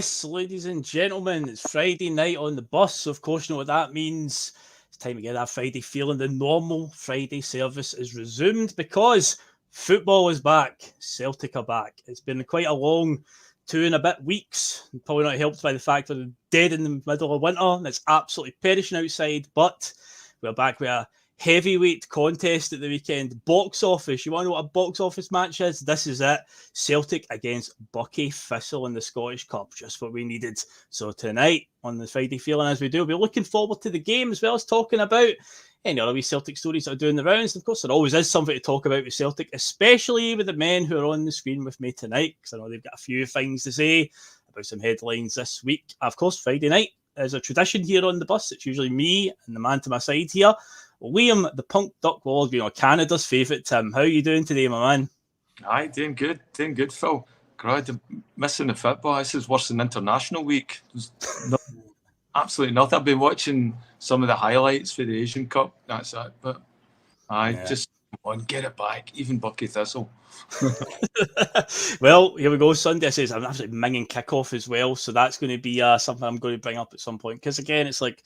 Yes, ladies and gentlemen, it's Friday night on the bus. So of course, you know what that means. It's time to get that Friday feeling. The normal Friday service is resumed because football is back. Celtic are back. It's been quite a long 2 and a bit weeks. Probably not helped by the fact that we're dead in the middle of winter and it's absolutely perishing outside. But we're back with a heavyweight contest at the weekend. Box office. You want to know what a box office match is? This is it. Celtic against Buckie Thistle in the Scottish Cup. Just what we needed. So tonight on the Friday feeling, as we do, we'll be looking forward to the game as well as talking about any other wee Celtic stories that are doing the rounds. Of course, there always is something to talk about with Celtic, especially with the men who are on the screen with me tonight, because I know they've got a few things to say about some headlines this week. Of course, Friday night is a tradition here on the bus. It's usually me and the man to my side here, Liam, the Punk Duck Wall, Canada's favourite Tim. How are you doing today, my man? Aye, doing good, Phil. God, missing the football. This is worse than international week. Absolutely nothing. I've been watching some of the highlights for the Asian Cup. That's it. But just come on, get it back. Even Buckie Thistle. Well, here we go. Sunday says I'm absolutely minging kickoff as well, so that's going to be something I'm going to bring up at some point. Because again, it's like,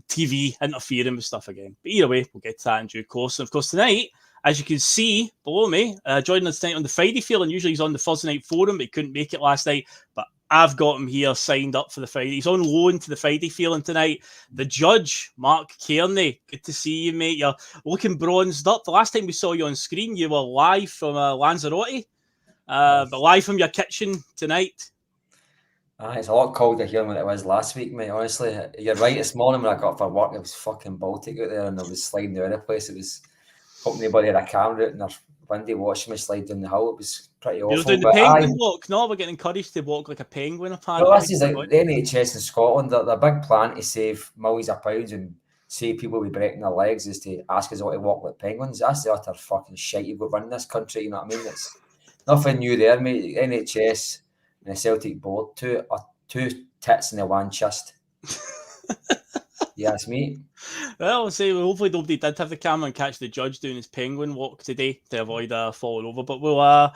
TV interfering with stuff again. But either way, we'll get to that in due course. And of course, tonight, as you can see below me, joining us tonight on the Friday feeling. Usually he's on the Thursday night forum, but he couldn't make it last night. But I've got him here signed up for the Friday. He's on loan to the Friday feeling tonight. The judge, Marc Cairney. Good to see you, mate. You're looking bronzed up. The last time we saw you on screen, you were live from Lanzarote, but live from your kitchen tonight. It's a lot colder here than it was last week, mate. Honestly, you're right. This morning when I got up for work, it was fucking Baltic out there, and I was sliding around the place. It was hoping anybody had a camera out and their windy watching me slide down the hill. It was pretty awful. You're doing the penguin walk. No, we're getting encouraged to walk like a penguin, apparently. Well, this is like the NHS in Scotland. They're a big plan to save millions of pounds and save people with breaking their legs is to ask us all to walk like penguins. That's the utter fucking shit you've got running this country. You know what I mean? It's nothing new there, mate. NHS and the Celtic board, two tits in the one chest. Yes, mate. Well, hopefully nobody did have the camera and catch the judge doing his penguin walk today to avoid falling over. But we'll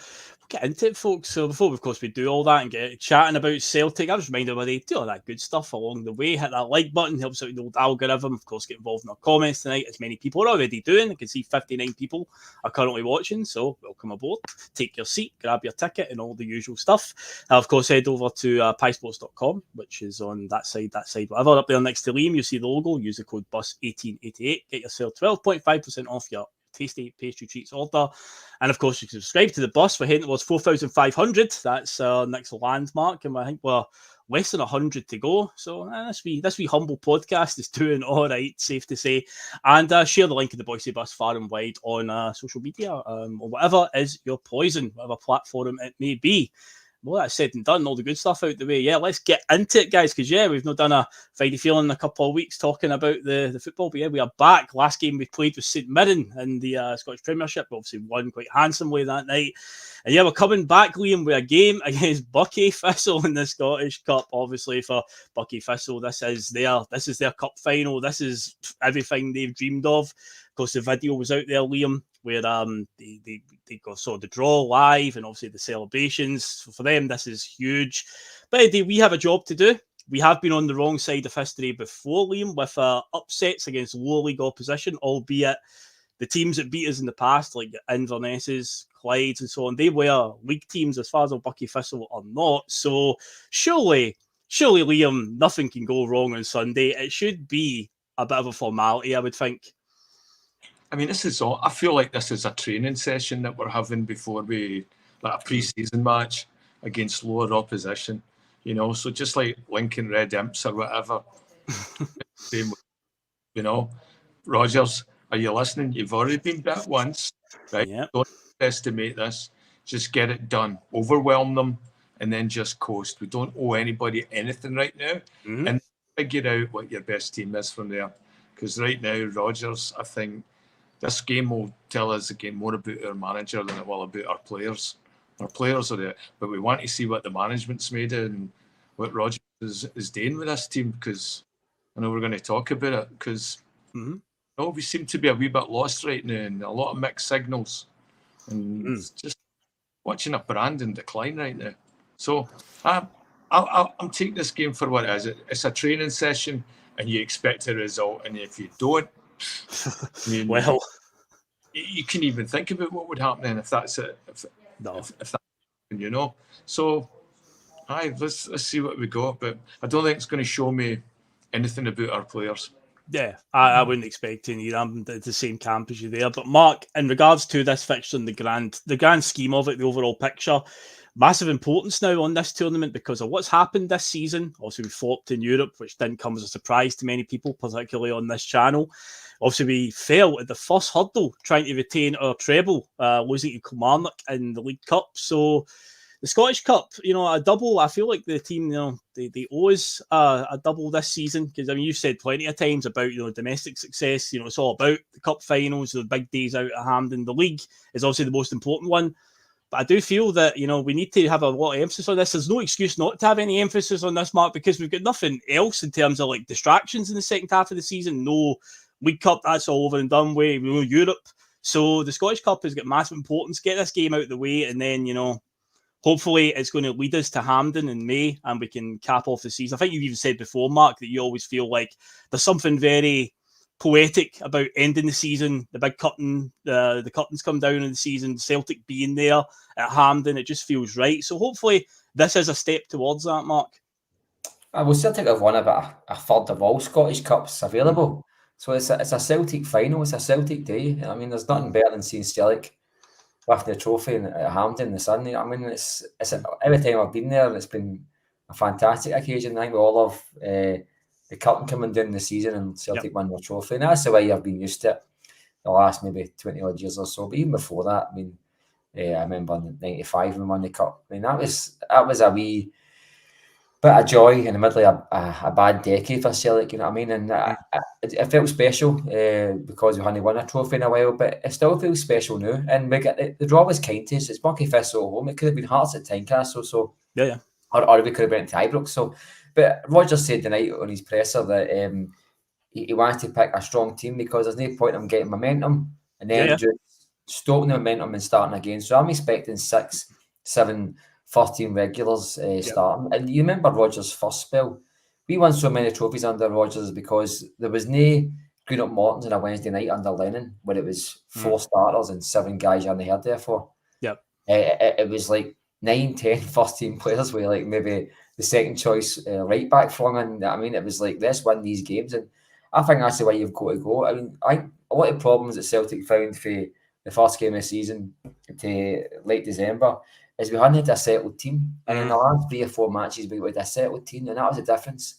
get into it, folks. So before, of course, we do all that and get chatting about Celtic, I just remind everybody, do all that good stuff along the way. Hit that like button, helps out the old algorithm. Of course, get involved in our comments tonight, as many people are already doing. I can see 59 people are currently watching, so welcome aboard. Take your seat, grab your ticket, and all the usual stuff. Of course, head over to piesports.com, which is on that side, whatever. Up there next to Liam, you see the logo. Use the code BUS1888. Get yourself 12.5% off your tasty pastry treats order. And of course, you can subscribe to the bus. We're heading towards 4,500. That's our next landmark, and I think we're less than 100 to go. So this wee humble podcast is doing all right, safe to say. And share the link of the Boise Bus far and wide on social media or whatever is your poison, whatever platform it may be. Well, that's said and done, all the good stuff out the way. Yeah, let's get into it, guys, because, we've not done a Friday feeling in a couple of weeks talking about the football. But, we are back. Last game we played was St Mirren in the Scottish Premiership. We obviously won quite handsomely that night. And, we're coming back, Liam, with a game against Buckie Thistle in the Scottish Cup. Obviously, for Buckie Thistle, this is their cup final. This is everything they've dreamed of. Of course, the video was out there, Liam, where they saw the draw live and obviously the celebrations. For them, this is huge. But Eddie, we have a job to do. We have been on the wrong side of history before, Liam, with upsets against lower league opposition, albeit the teams that beat us in the past, like Inverness's, Clyde's and so on, they were league teams as far as Buckie Thistle are not. So surely, Liam, nothing can go wrong on Sunday. It should be a bit of a formality, I would think. I mean, I feel like this is a training session that we're having before like a pre-season match against lower opposition, so just like Lincoln Red Imps or whatever. Rogers, are you listening? You've already been bit once, right? Yeah. Don't estimate this. Just get it done. Overwhelm them and then just coast. We don't owe anybody anything right now. Mm-hmm. And figure out what your best team is from there. Because right now, Rogers, I think, this game will tell us again more about our manager than it will about our players. Our players are there, but we want to see what the management's made of and what Rogers is doing with this team, because I know we're going to talk about it, because we seem to be a wee bit lost right now and a lot of mixed signals. And it's just watching a brand in decline right now. So I'm taking this game for what it is. It's a training session, and you expect a result, and if you don't, I mean, well, you can even think about what would happen then if that's it. If that, you know. So, let's see what we got, but I don't think it's going to show me anything about our players. Yeah, I wouldn't expect any. I'm the same camp as you there. But Mark, in regards to this fixture and the grand scheme of it, the overall picture, massive importance now on this tournament because of what's happened this season. Also, we flopped in Europe, which didn't come as a surprise to many people, particularly on this channel. Obviously, we failed at the first hurdle trying to retain our treble, losing to Kilmarnock in the League Cup. So the Scottish Cup, a double, I feel like the team, they owe us a double this season because, I mean, you've said plenty of times about, domestic success. It's all about the cup finals, the big days out at Hampden. The league is obviously the most important one. But I do feel that, we need to have a lot of emphasis on this. There's no excuse not to have any emphasis on this, Mark, because we've got nothing else in terms of, distractions in the second half of the season. No League Cup, that's all over and done with. We know Europe. So the Scottish Cup has got massive importance. Get this game out of the way and then, hopefully it's going to lead us to Hampden in May and we can cap off the season. I think you've even said before, Mark, that you always feel like there's something very poetic about ending the season, the big curtain, the curtains come down in the season, Celtic being there at Hampden, it just feels right. So hopefully this is a step towards that, Mark. Well, Celtic have won about a third of all Scottish Cups available. So it's a Celtic final, it's a Celtic day. I mean, there's nothing better than seeing Celtic with the trophy at Hampden in the sun. I mean, it's every time I've been there, it's been a fantastic occasion. I think we all love the curtain coming down the season and Celtic won the trophy. And that's the way I've been used to it the last maybe 20 odd years or so. But even before that, I mean, I remember in '95 when we won the cup. I mean, that was a wee bit of joy in the middle of a bad decade for Celtic, you know what I mean? And it felt special because we hadn't won a trophy in a while, but it still feels special now. And we get the draw was kind to us. It's Buckie Thistle home. It could have been Hearts at Tynecastle, so or we could have went to Ibrox. So, but Rodgers said tonight on his presser that he wanted to pick a strong team because there's no point in getting momentum and then just stopping the momentum and starting again. So I'm expecting 6, 7, 13 regulars starting. And you remember Rodgers' first spell? We won so many trophies under Rodgers because there was no Green Up Mortons on a Wednesday night under Lennon where it was 4 starters and 7 guys you hadn't heard there for. It was like 9, 10, 13 players with like maybe the second choice right back flung in. I mean, it was like, let's win these games. And I think that's the way you've got to go. I mean, a lot of problems that Celtic found for the first game of the season to late December is we hadn't had a settled team. And in the last 3 or 4 matches, we had a settled team, and that was the difference.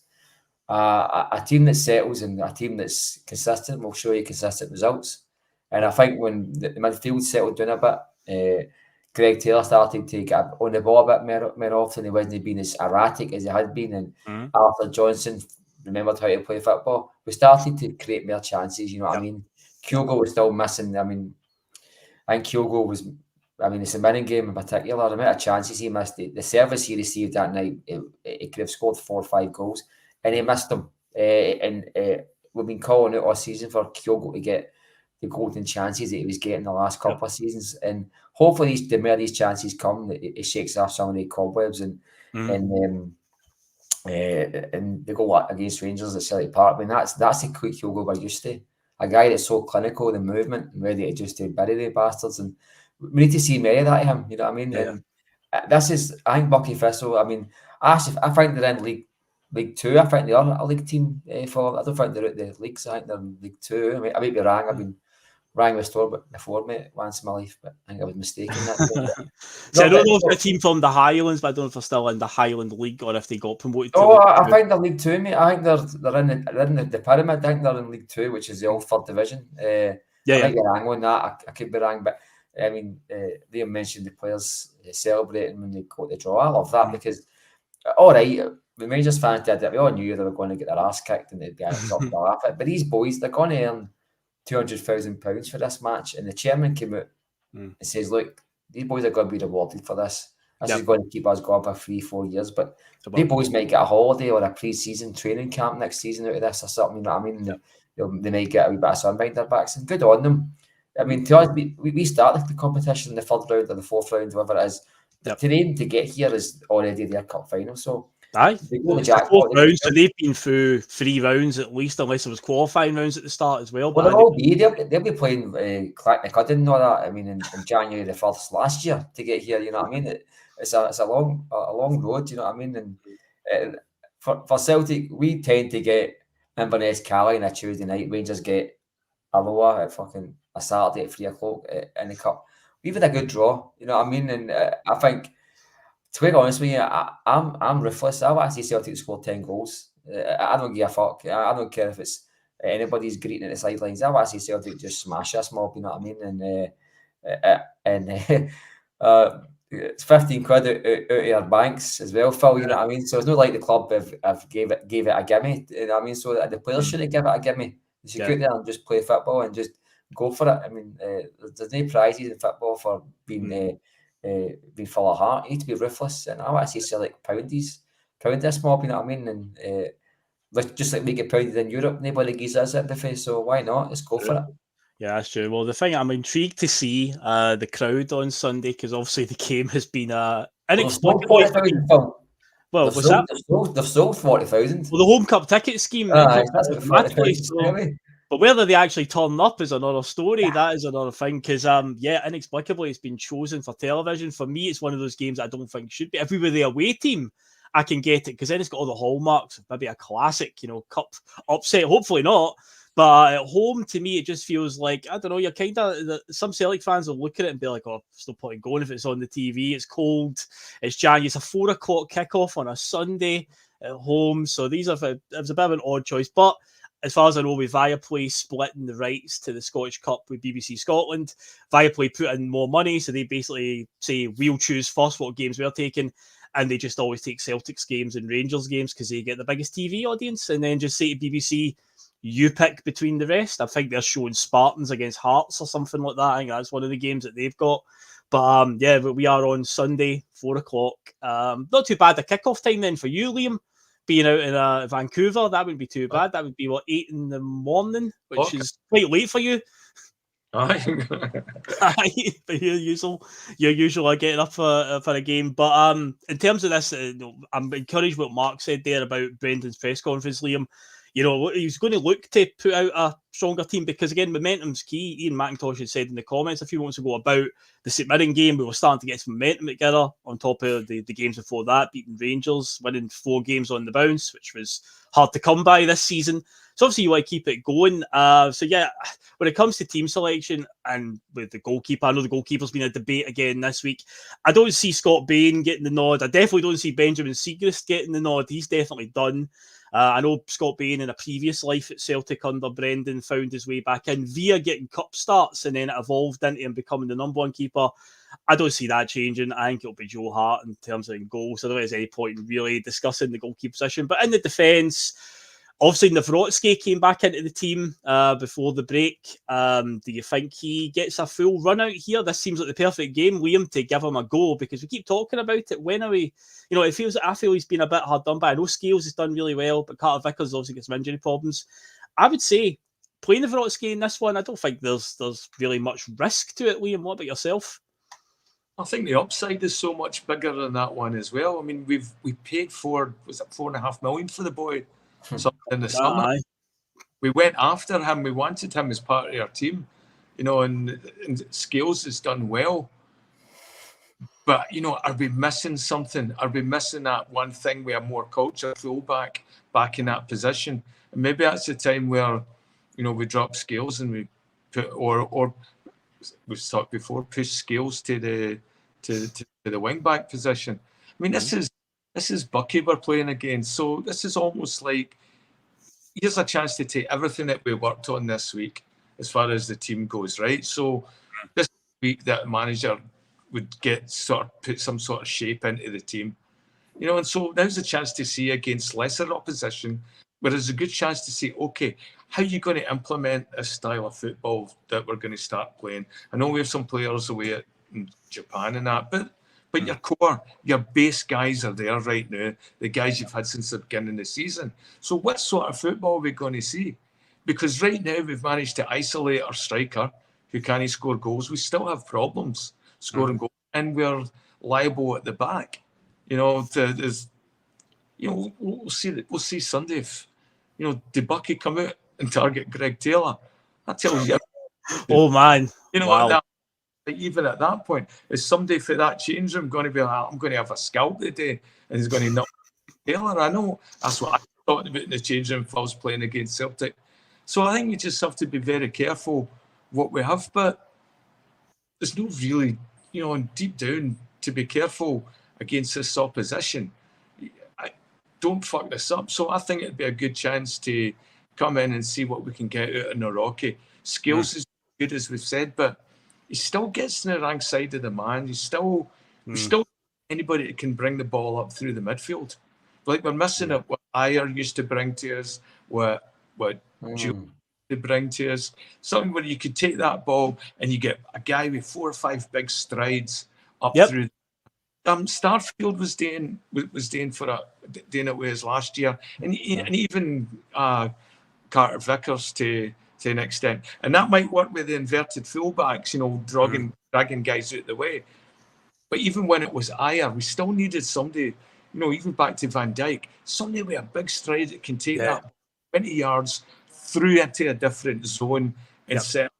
A team that settles and a team that's consistent will show you consistent results. And I think when the midfield settled down a bit, Greg Taylor started to get on the ball a bit more often. He wasn't being as erratic as he had been. And Arthur Johnson remembered how to play football. We started to create more chances, you know what I mean? Kyogo was still missing. I mean, I think Kyogo was... I mean, it's a winning game in particular. The amount of chances he missed, the service he received that night, he could have scored 4 or 5 goals, and he missed them. We've been calling out all season for Kyogo to get the golden chances that he was getting the last couple of seasons, and hopefully the more these chances come, it shakes off some of the cobwebs and they go against Rangers at Celtic Park. I mean, that's the quick Kyogo we're used to. A guy that's so clinical, the movement, and ready to just bury the bastards. And we need to see more of that of him, you know what I mean? And this is, I think, Buckie Thistle. I mean, I think they're in League 2. I think they are a league team I don't think they're out the leagues. I think they're in League 2. I mean, I might be wrong. I've been rang with store before, mate, once in my life, but I think I was mistaken. So I don't know if they're a team from the Highlands, but I don't know if they're still in the Highland League or if they got promoted. I think they're League 2, mate. I think they're in the pyramid. I think they're in League 2, which is the old third division. I might be wrong on that. I could be wrong, but I mean, Liam mentioned the players celebrating when they got the draw. I love that because, all right, the Rangers fans did it. We all knew they were going to get their ass kicked and they'd be up to laugh at. But these boys, they're going to earn £200,000 for this match. And the chairman came out and says, look, these boys are going to be rewarded for this. This is going to keep us going for 3-4 years. But these boys might get a holiday or a pre-season training camp next season out of this or something, you know what I mean? They might get a wee bit of sun behind their backs. And good on them. I mean, to us, we started the competition in the 3rd round or the 4th round, whatever it is. To them, to get here is already their cup final. So Aye, They go to it's the jackpot. fourth round, so they've been through 3 rounds at least, unless it was qualifying rounds at the start as well. Well, But they'll be playing Clack Nick. I didn't know that. I mean, in January the 1st last year to get here, you know what I mean? It's a long road, you know what I mean? And for Celtic, we tend to get Inverness Cali on a Tuesday night. Rangers get Alloa at fucking a Saturday at 3 o'clock in the cup. We've had a good draw, you know what I mean? And I think, to be honest with you, I'm ruthless. I want to see Celtic score 10 goals. I don't give a fuck. I don't care if it's anybody's greeting at the sidelines. I want to see Celtic just smash this mob, you know what I mean? And it's 15 quid out of your banks as well, Phil, you know what I mean? So it's not like the club have gave it a gimme, you know what I mean? So the players shouldn't give it a gimme. They should go out there and just play football and just go for it. I mean, there's no prizes in football for being full of heart. You need to be ruthless, and I want to see Celtic pound this mob, you know what I mean? And just like we get pounded in Europe, nobody gives us it buffet, so why not? Let's go for it. Yeah, that's true. Well, the thing I'm intrigued to see the crowd on Sunday, because obviously the game has been inexplicably. Well, they've sold 40,000. Well, the home cup ticket scheme. That's what 40,000. But whether they actually turn up is another story. That is another thing. Because inexplicably it's been chosen for television. For me, it's one of those games I don't think should be. If we were the away team, I can get it because then it's got all the hallmarks of maybe a classic, cup upset. Hopefully not. But at home, to me, it just feels like, I don't know, you're kind of, some Celtic fans will look at it and be like, oh, it's no point going if it's on the TV. It's cold. It's January. It's a 4 o'clock kickoff on a Sunday at home. So it was a bit of an odd choice. But as far as I know, with Viaplay splitting the rights to the Scottish Cup with BBC Scotland, Viaplay put in more money. So they basically say, we'll choose first what games we're taking. And they just always take Celtics games and Rangers games because they get the biggest TV audience. And then just say to BBC, you pick between the rest. I think they're showing Spartans against Hearts or something like that. I think that's one of the games that they've got. But but we are on Sunday, 4 o'clock. Not too bad a kickoff time then for you, Liam. Being out in Vancouver, that wouldn't be too bad. That would be, 8 in the morning, which is quite late for you. Aye. But your usual are getting up for a game. But in terms of this, I'm encouraged what Mark said there about Brendan's press conference, Liam. He's going to look to put out a stronger team because, again, momentum's key. Ian McIntosh had said in the comments a few months ago about the St Mirren game. We were starting to get some momentum together on top of the games before that, beating Rangers, winning 4 games on the bounce, which was hard to come by this season. So obviously you want to keep it going. When it comes to team selection and with the goalkeeper, I know the goalkeeper's been a debate again this week. I don't see Scott Bain getting the nod. I definitely don't see Benjamin Siegrist getting the nod. He's definitely done. I know Scott Bain in a previous life at Celtic under Brendan found his way back in via getting cup starts and then it evolved into him becoming the number one keeper. I don't see that changing. I think it'll be Joe Hart in terms of goals. So I don't think there's any point in really discussing the goalkeeper position. But in the defence, obviously Nawrocki came back into the team before the break. Do you think he gets a full run out here? This seems like the perfect game, Liam, to give him a go because we keep talking about it. When are we? I feel he's been a bit hard done by. I know Scales has done really well, but Carter Vickers obviously gets some injury problems. I would say playing Nawrocki in this one, I don't think there's really much risk to it, Liam. What about yourself? I think the upside is so much bigger than that one as well. I mean, we paid $4.5 million for the boy. So in the summer, we went after him. We wanted him as part of our team, and Scales has done well. But, are we missing something? Are we missing that one thing with a more culture fullback back in that position? And maybe that's the time where, we drop Scales and we put, or we've talked before, push Scales to the wing back position. I mean, this is Buckie we're playing against. So this is almost like, here's a chance to take everything that we worked on this week as far as the team goes, right? So this week that manager would put some sort of shape into the team, and so now's a chance to see against lesser opposition, where there's a good chance to see, okay, how are you going to implement a style of football that we're going to start playing? I know we have some players away in Japan and that, but your core, your base guys are there right now, the guys you've had since the beginning of the season. So what sort of football are we going to see? Because right now we've managed to isolate our striker who can't score goals. We still have problems scoring goals, and we're liable at the back. we'll see Sunday if, did Buckie come out and target Greg Taylor? That tells you. Oh man, Wow. wow. Even at that point, is somebody for that change room going to be like, I'm going to have a scalp today, and he's going to knock Taylor? I know that's what I thought about in the change room if I was playing against Celtic. So I think you just have to be very careful what we have, but there's no really, deep down, to be careful against this opposition. Don't fuck this up. So I think it'd be a good chance to come in and see what we can get out of Naraki. Skills is good, as we've said, but he still gets in the wrong side of the man. He's still anybody that can bring the ball up through the midfield. Like we're missing it. What Ayer used to bring to us, what Joe to bring to us. Something where you could take that ball and you get a guy with 4 or 5 big strides up through. Starfield was doing it with us last year, and even Carter Vickers to an extent, and that might work with the inverted fullbacks, dragging guys out the way. But even when it was Ayer, we still needed somebody, even back to Van Dijk, somebody with a big stride that can take that 20 yards through into a different zone and set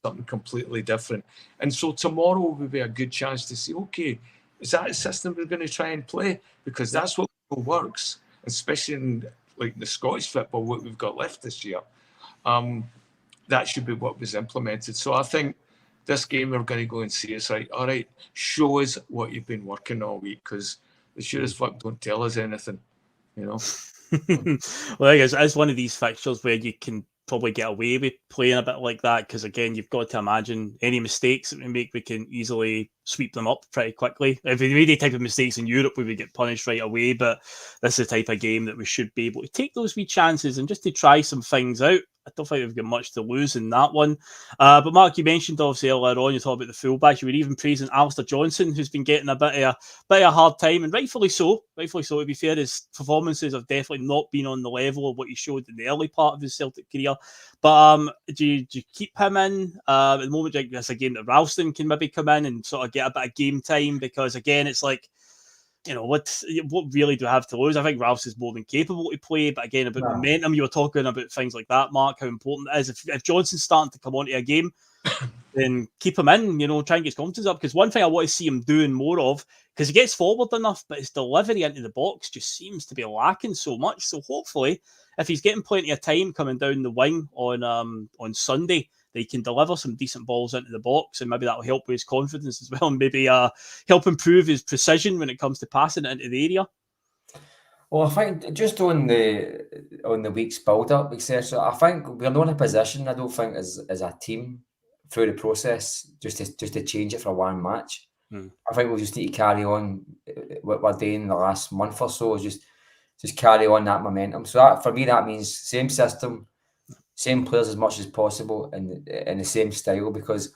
something completely different. And so tomorrow will be a good chance to see, okay, is that a system we're going to try and play? Because that's what works, especially in like the Scottish football, what we've got left this year. That should be what was implemented. So I think this game we're going to go and see is right. All right, show us what you've been working all week, because the sure as fuck don't tell us anything, Well, I guess it's one of these fixtures where you can probably get away with playing a bit like that, because again, you've got to imagine any mistakes that we make, we can easily sweep them up pretty quickly. If we made any type of mistakes in Europe, we would get punished right away, but this is the type of game that we should be able to take those wee chances and just to try some things out. I don't think we've got much to lose in that one. But Mark, you mentioned obviously earlier on, you talked about the fullback. You were even praising Alistair Johnson, who's been getting a bit of a hard time, and rightfully so. Rightfully so, to be fair. His performances have definitely not been on the level of what he showed in the early part of his Celtic career. But do you keep him in at the moment? Like, that's a game that Ralston can maybe come in and sort of get a bit of game time, because again, it's like, what really do I have to lose? I think Ralph's is more than capable to play, but again, about momentum, you were talking about things like that, Mark, how important it is. If Johnson's starting to come onto a game, then keep him in, try and get his confidence up. Because one thing I want to see him doing more of, because he gets forward enough, but his delivery into the box just seems to be lacking so much. So hopefully, if he's getting plenty of time coming down the wing on Sunday, they can deliver some decent balls into the box, and maybe that'll help with his confidence as well, and maybe help improve his precision when it comes to passing it into the area. Well, I think just on the week's build-up, etc., I think we're not in a position, I don't think, as a team through the process, just to change it for one match. I think we'll just need to carry on what we're doing the last month or so, just carry on that momentum. So that, for me, that means same system, same players as much as possible, and in the same style, because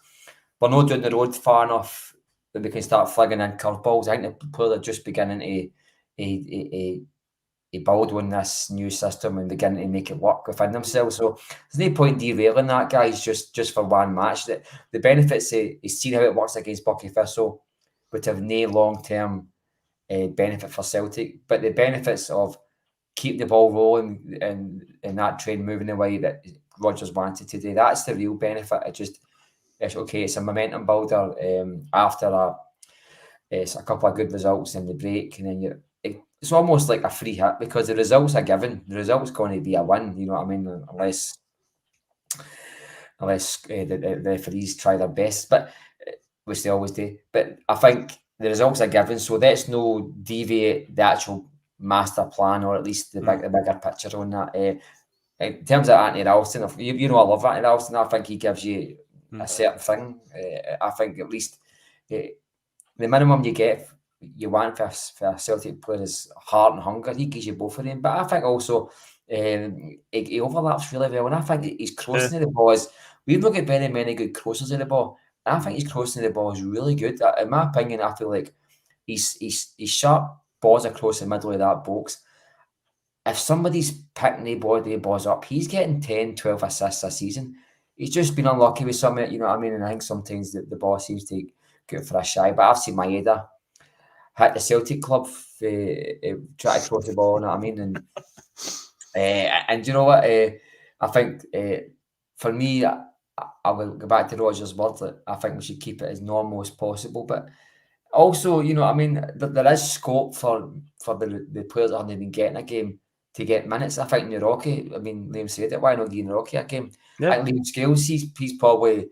we're not doing the road far enough that we can start flagging in curveballs. I think the players are just beginning to build on this new system and begin to make it work within themselves. So there's no point derailing that, guys, just for one match. That the benefits he's seen how it works against Buckie Thistle would have no long-term benefit for Celtic, but the benefits of keep the ball rolling and that train moving the way that Rodgers wanted to do, that's the real benefit. It's a momentum builder after a couple of good results in the break, and then it's almost like a free hit, because the results are given. The result's going to be a win, you know what I mean, unless the referees try their best, but which they always do. But I think the results are given, so let's no deviate the actual master plan, or at least the bigger picture on that. In terms of Anthony Ralston, I love Anthony Ralston. I think he gives you a certain thing. I think at least the minimum you want for a Celtic player is heart and hunger. He gives you both of them. But I think also he overlaps really well, and I think his crossing of the ball is, we've not got very many good crosses of the ball. And I think his crossing of the ball is really good. In my opinion, I feel like he's sharp balls across the middle of that box. If somebody's picking the balls up, he's getting 10, 12 assists a season. He's just been unlucky with some, you know what I mean? And I think sometimes the ball seems to go for a shy. But I've seen Maeda hit the Celtic club, try to cross the ball, you know what I mean? And you know what? I think for me, I will go back to Roger's words that I think we should keep it as normal as possible. But also, you know what I mean, there is scope for the players that haven't been getting a game to get minutes. I think Rocky, I mean, Liam said it, why not give Rocky a game? Yeah. I think Liam Scales, he's probably,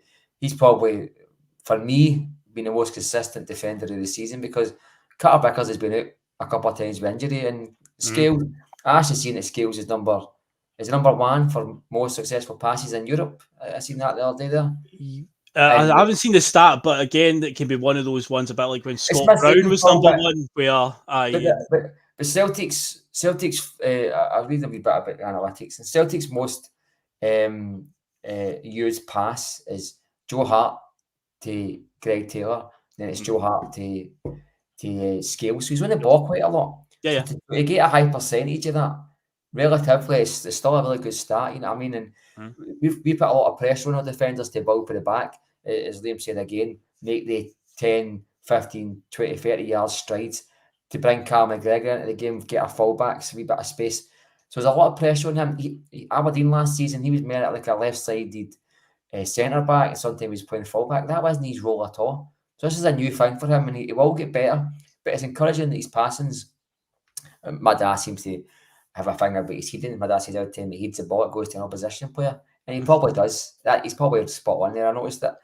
for me, been the most consistent defender of the season, because Carter Vickers has been out a couple of times with injury, and Scales, I actually seen that Scales is number 1 for most successful passes in Europe. I seen that the other day there. I haven't seen the stat, but again, it can be one of those ones about like when Scott Brown was number 1, where but Celtic's I'll read a wee bit about analytics, and Celtic's most used pass is Joe Hart to Greg Taylor, then it's Joe Hart to Scales. So he's on the ball quite a lot. Yeah. So to get a high percentage of that, relatively, it's still a really good start, you know what I mean? And we put a lot of pressure on our defenders to build for the back, as Liam said again, make the 10, 15, 20, 30 yards strides to bring Carl McGregor into the game, get our fullbacks a wee bit of space. So there's a lot of pressure on him. Aberdeen last season, he was more like a left-sided centre back, and sometimes he was playing fullback. That wasn't his role at all. So this is a new thing for him, and he will get better. But it's encouraging that his passings. My dad seems to have a thing about his heading. My dad says every time he heads the ball, it goes to an opposition player, and he probably does. That he's probably spot on there. I noticed that.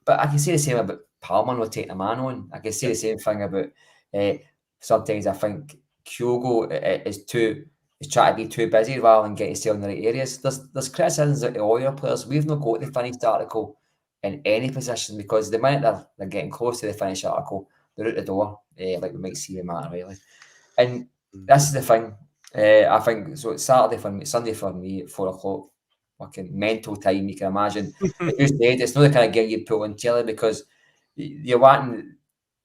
But I can say the same about Palmer not taking a man on. I can say the same thing about. Sometimes I think Kyogo is trying to be too busy rather than getting himself in the right areas. There's criticisms of all your players. We've not got the finished article in any position, because the minute they're getting close to the finished article, they're out the door, like we might see with Matt Riley. And this is the thing. I think so. It's Sunday for me at 4 o'clock. Fucking mental time, you can imagine. It's not the kind of game you put on telly, because you're wanting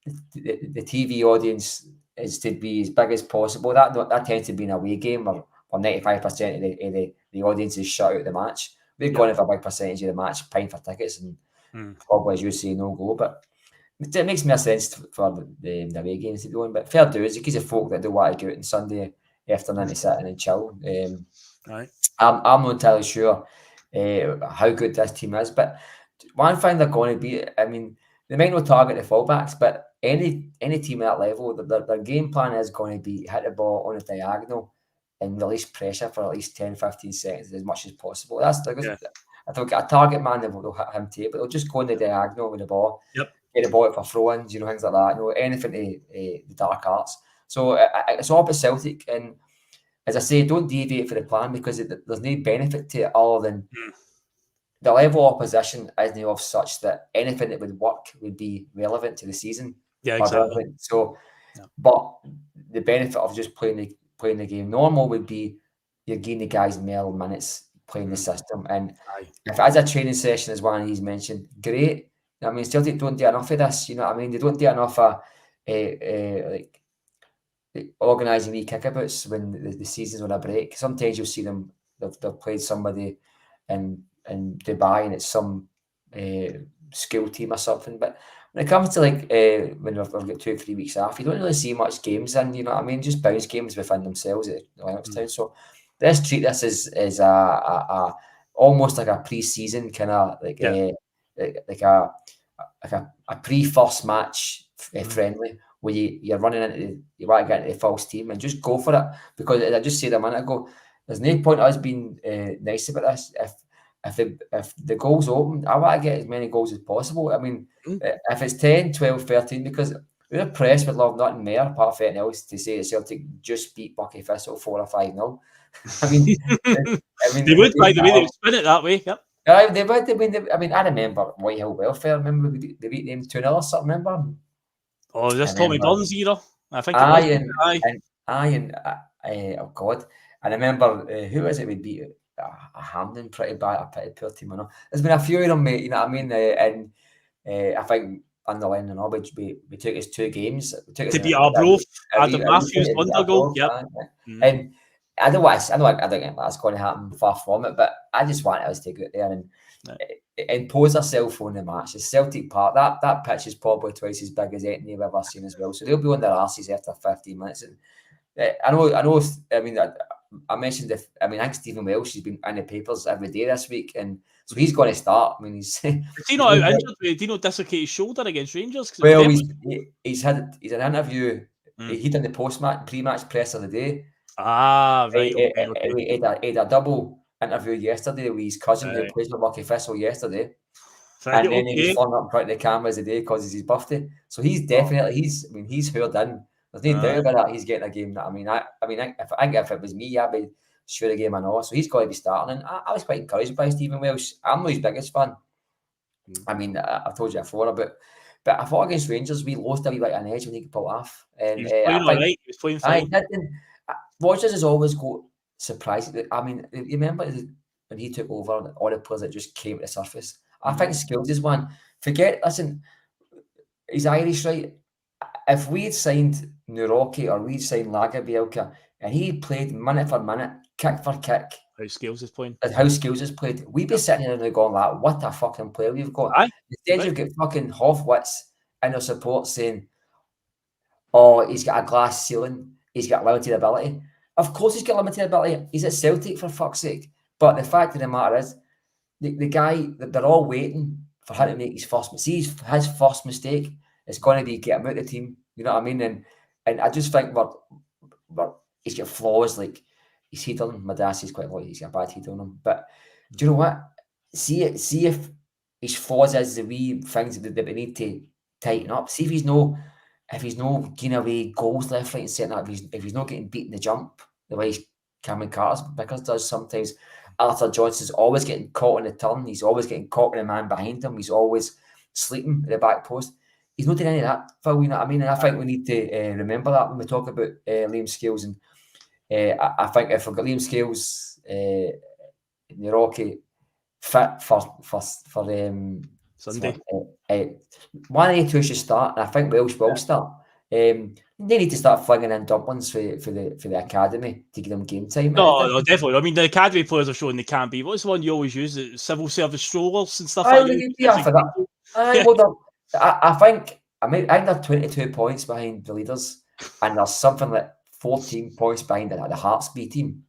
the TV audience is to be as big as possible. That tends to be an away game where 95% of the audience is shut out the match. We're going for a big percentage of the match, paying for tickets, and probably, as you say, no go. But it makes me a sense for the away games to be on. But fair dues, because of folk that don't want to go out on Sunday afternoon to sit in and chill. Right. I'm not entirely sure how good this team is, but one thing they're going to be, I mean, they might not target the fullbacks, but any team at that level, their game plan is going to be hit the ball on a diagonal and release pressure for at least 10, 15 seconds as much as possible. That's if they'll get a target man, they'll hit him too, but they'll just go on the diagonal with the ball, get the ball out for throw-ins, things like that, anything to the dark arts. So it's all about Celtic, and as I say, don't deviate for the plan, because there's no benefit to it other than the level of opposition isn't of such that anything that would work would be relevant to the season. Yeah, exactly. So, but the benefit of just playing the game normal would be you're giving the guys more minutes playing the system. And if it is a training session, as one he's mentioned, great. I mean, Celtic don't do enough of this. You know what I mean? They don't do enough of like organising wee kickabouts when the season's on a break. Sometimes you'll see them, they've played somebody in Dubai and it's some school team or something. But when it comes to like when we've got 2 or 3 weeks off, you don't really see much games in, you know what I mean? Just bounce games within themselves at Lennoxtown. So let's treat this as a almost like a pre-season kind of like a pre-first match friendly, where you're running into you want to get into the false team and just go for it. Because as I just said a minute ago, there's no point us being nice about this. If the goal's open, I want to get as many goals as possible. I mean, if it's 10, 12, 13, because we're press would love nothing more apart from anything else to say that Celtic just beat Buckie Thistle 4 or 5-0. I mean, they would, by the way, they would spin it that way. Yep. They would. I mean, I remember Whitehill Welfare. Remember they beat them 2-0 or something. Remember? Oh, is this Tommy Dunn's era? I think. Oh God! I remember who was it? We beat a Hamden pretty bad, a pretty poor team. I know there's been a few of them, mate. You know what I mean? And I think underlying and all, we took us 2 games. To beat Arbroath, Adam Matthews, wonder goal. Yep. And I don't think that's going to happen, far from it, but I just want us to go out there and impose ourselves on the match. It's Celtic Park, that pitch is probably twice as big as anything you've ever seen as well. So they'll be on their arses after 15 minutes. And I know. I mean, I mentioned I think Stephen Welsh has been in the papers every day this week, and so he's going to start. I mean, he's. Is he not out injured? Did he not dislocate his shoulder against Rangers? Well, he's had an interview. He done the pre-match presser of the day. Ah, right. He had a double interview yesterday with his cousin who plays with Buckie Thistle yesterday. And then he was flung up in front of the cameras today because it's his birthday. So he's definitely he's heard in. There's no doubt about that. He's getting a game. I mean, if it was me, I'd be sure a game I know. So he's got to be starting. And I was quite encouraged by Stephen Welsh. I'm not his biggest fan. I mean, I've told you before but I thought against Rangers we lost a wee bit of an edge when he could pull it off. And he was playing all right. He was playing fine. Rodgers has always got surprised. I mean, you remember when he took over, all the players that just came to the surface. I think Skills is one. Listen, he's Irish, right? If we had signed Nuroki or we'd signed Lagerbielke and he played minute for minute, kick for kick, how Skills is playing, we'd be sitting there and going like, what a fucking player we've got. Instead, you've got fucking half-wits in their support saying, oh, he's got a glass ceiling, he's got limited ability. Of course he's got limited ability. He's at Celtic, for fuck's sake. But the fact of the matter is, the guy, they're all waiting for him to make his first mistake. His first mistake is going to be get him out of the team. You know what I mean? And I just think he's got flaws, like his head on him. My dad says quite a lot, he's got a bad head on him. But do you know what? See if his flaws is the wee things that we need to tighten up. See if he's no getting away goals left, right, and centre. If he's not getting beaten the jump the way Cameron Vickers does sometimes. Arthur Johnson's always getting caught in the turn. He's always getting caught with a man behind him. He's always sleeping at the back post. He's not doing any of that, Phil, you know what I mean? And I think we need to remember that when we talk about Liam Scales. And I think if we've got Liam Scales, Nuroki fit for Sunday, one of the two should start, and I think Welsh will start. They need to start flinging in dumplings for the academy to give them game time. No, definitely. I mean, the academy players are showing they can't be. What's the one you always use? Civil service strollers and stuff like that. I think they're 22 points behind the leaders, and there's something like 14 points behind the Hearts B team.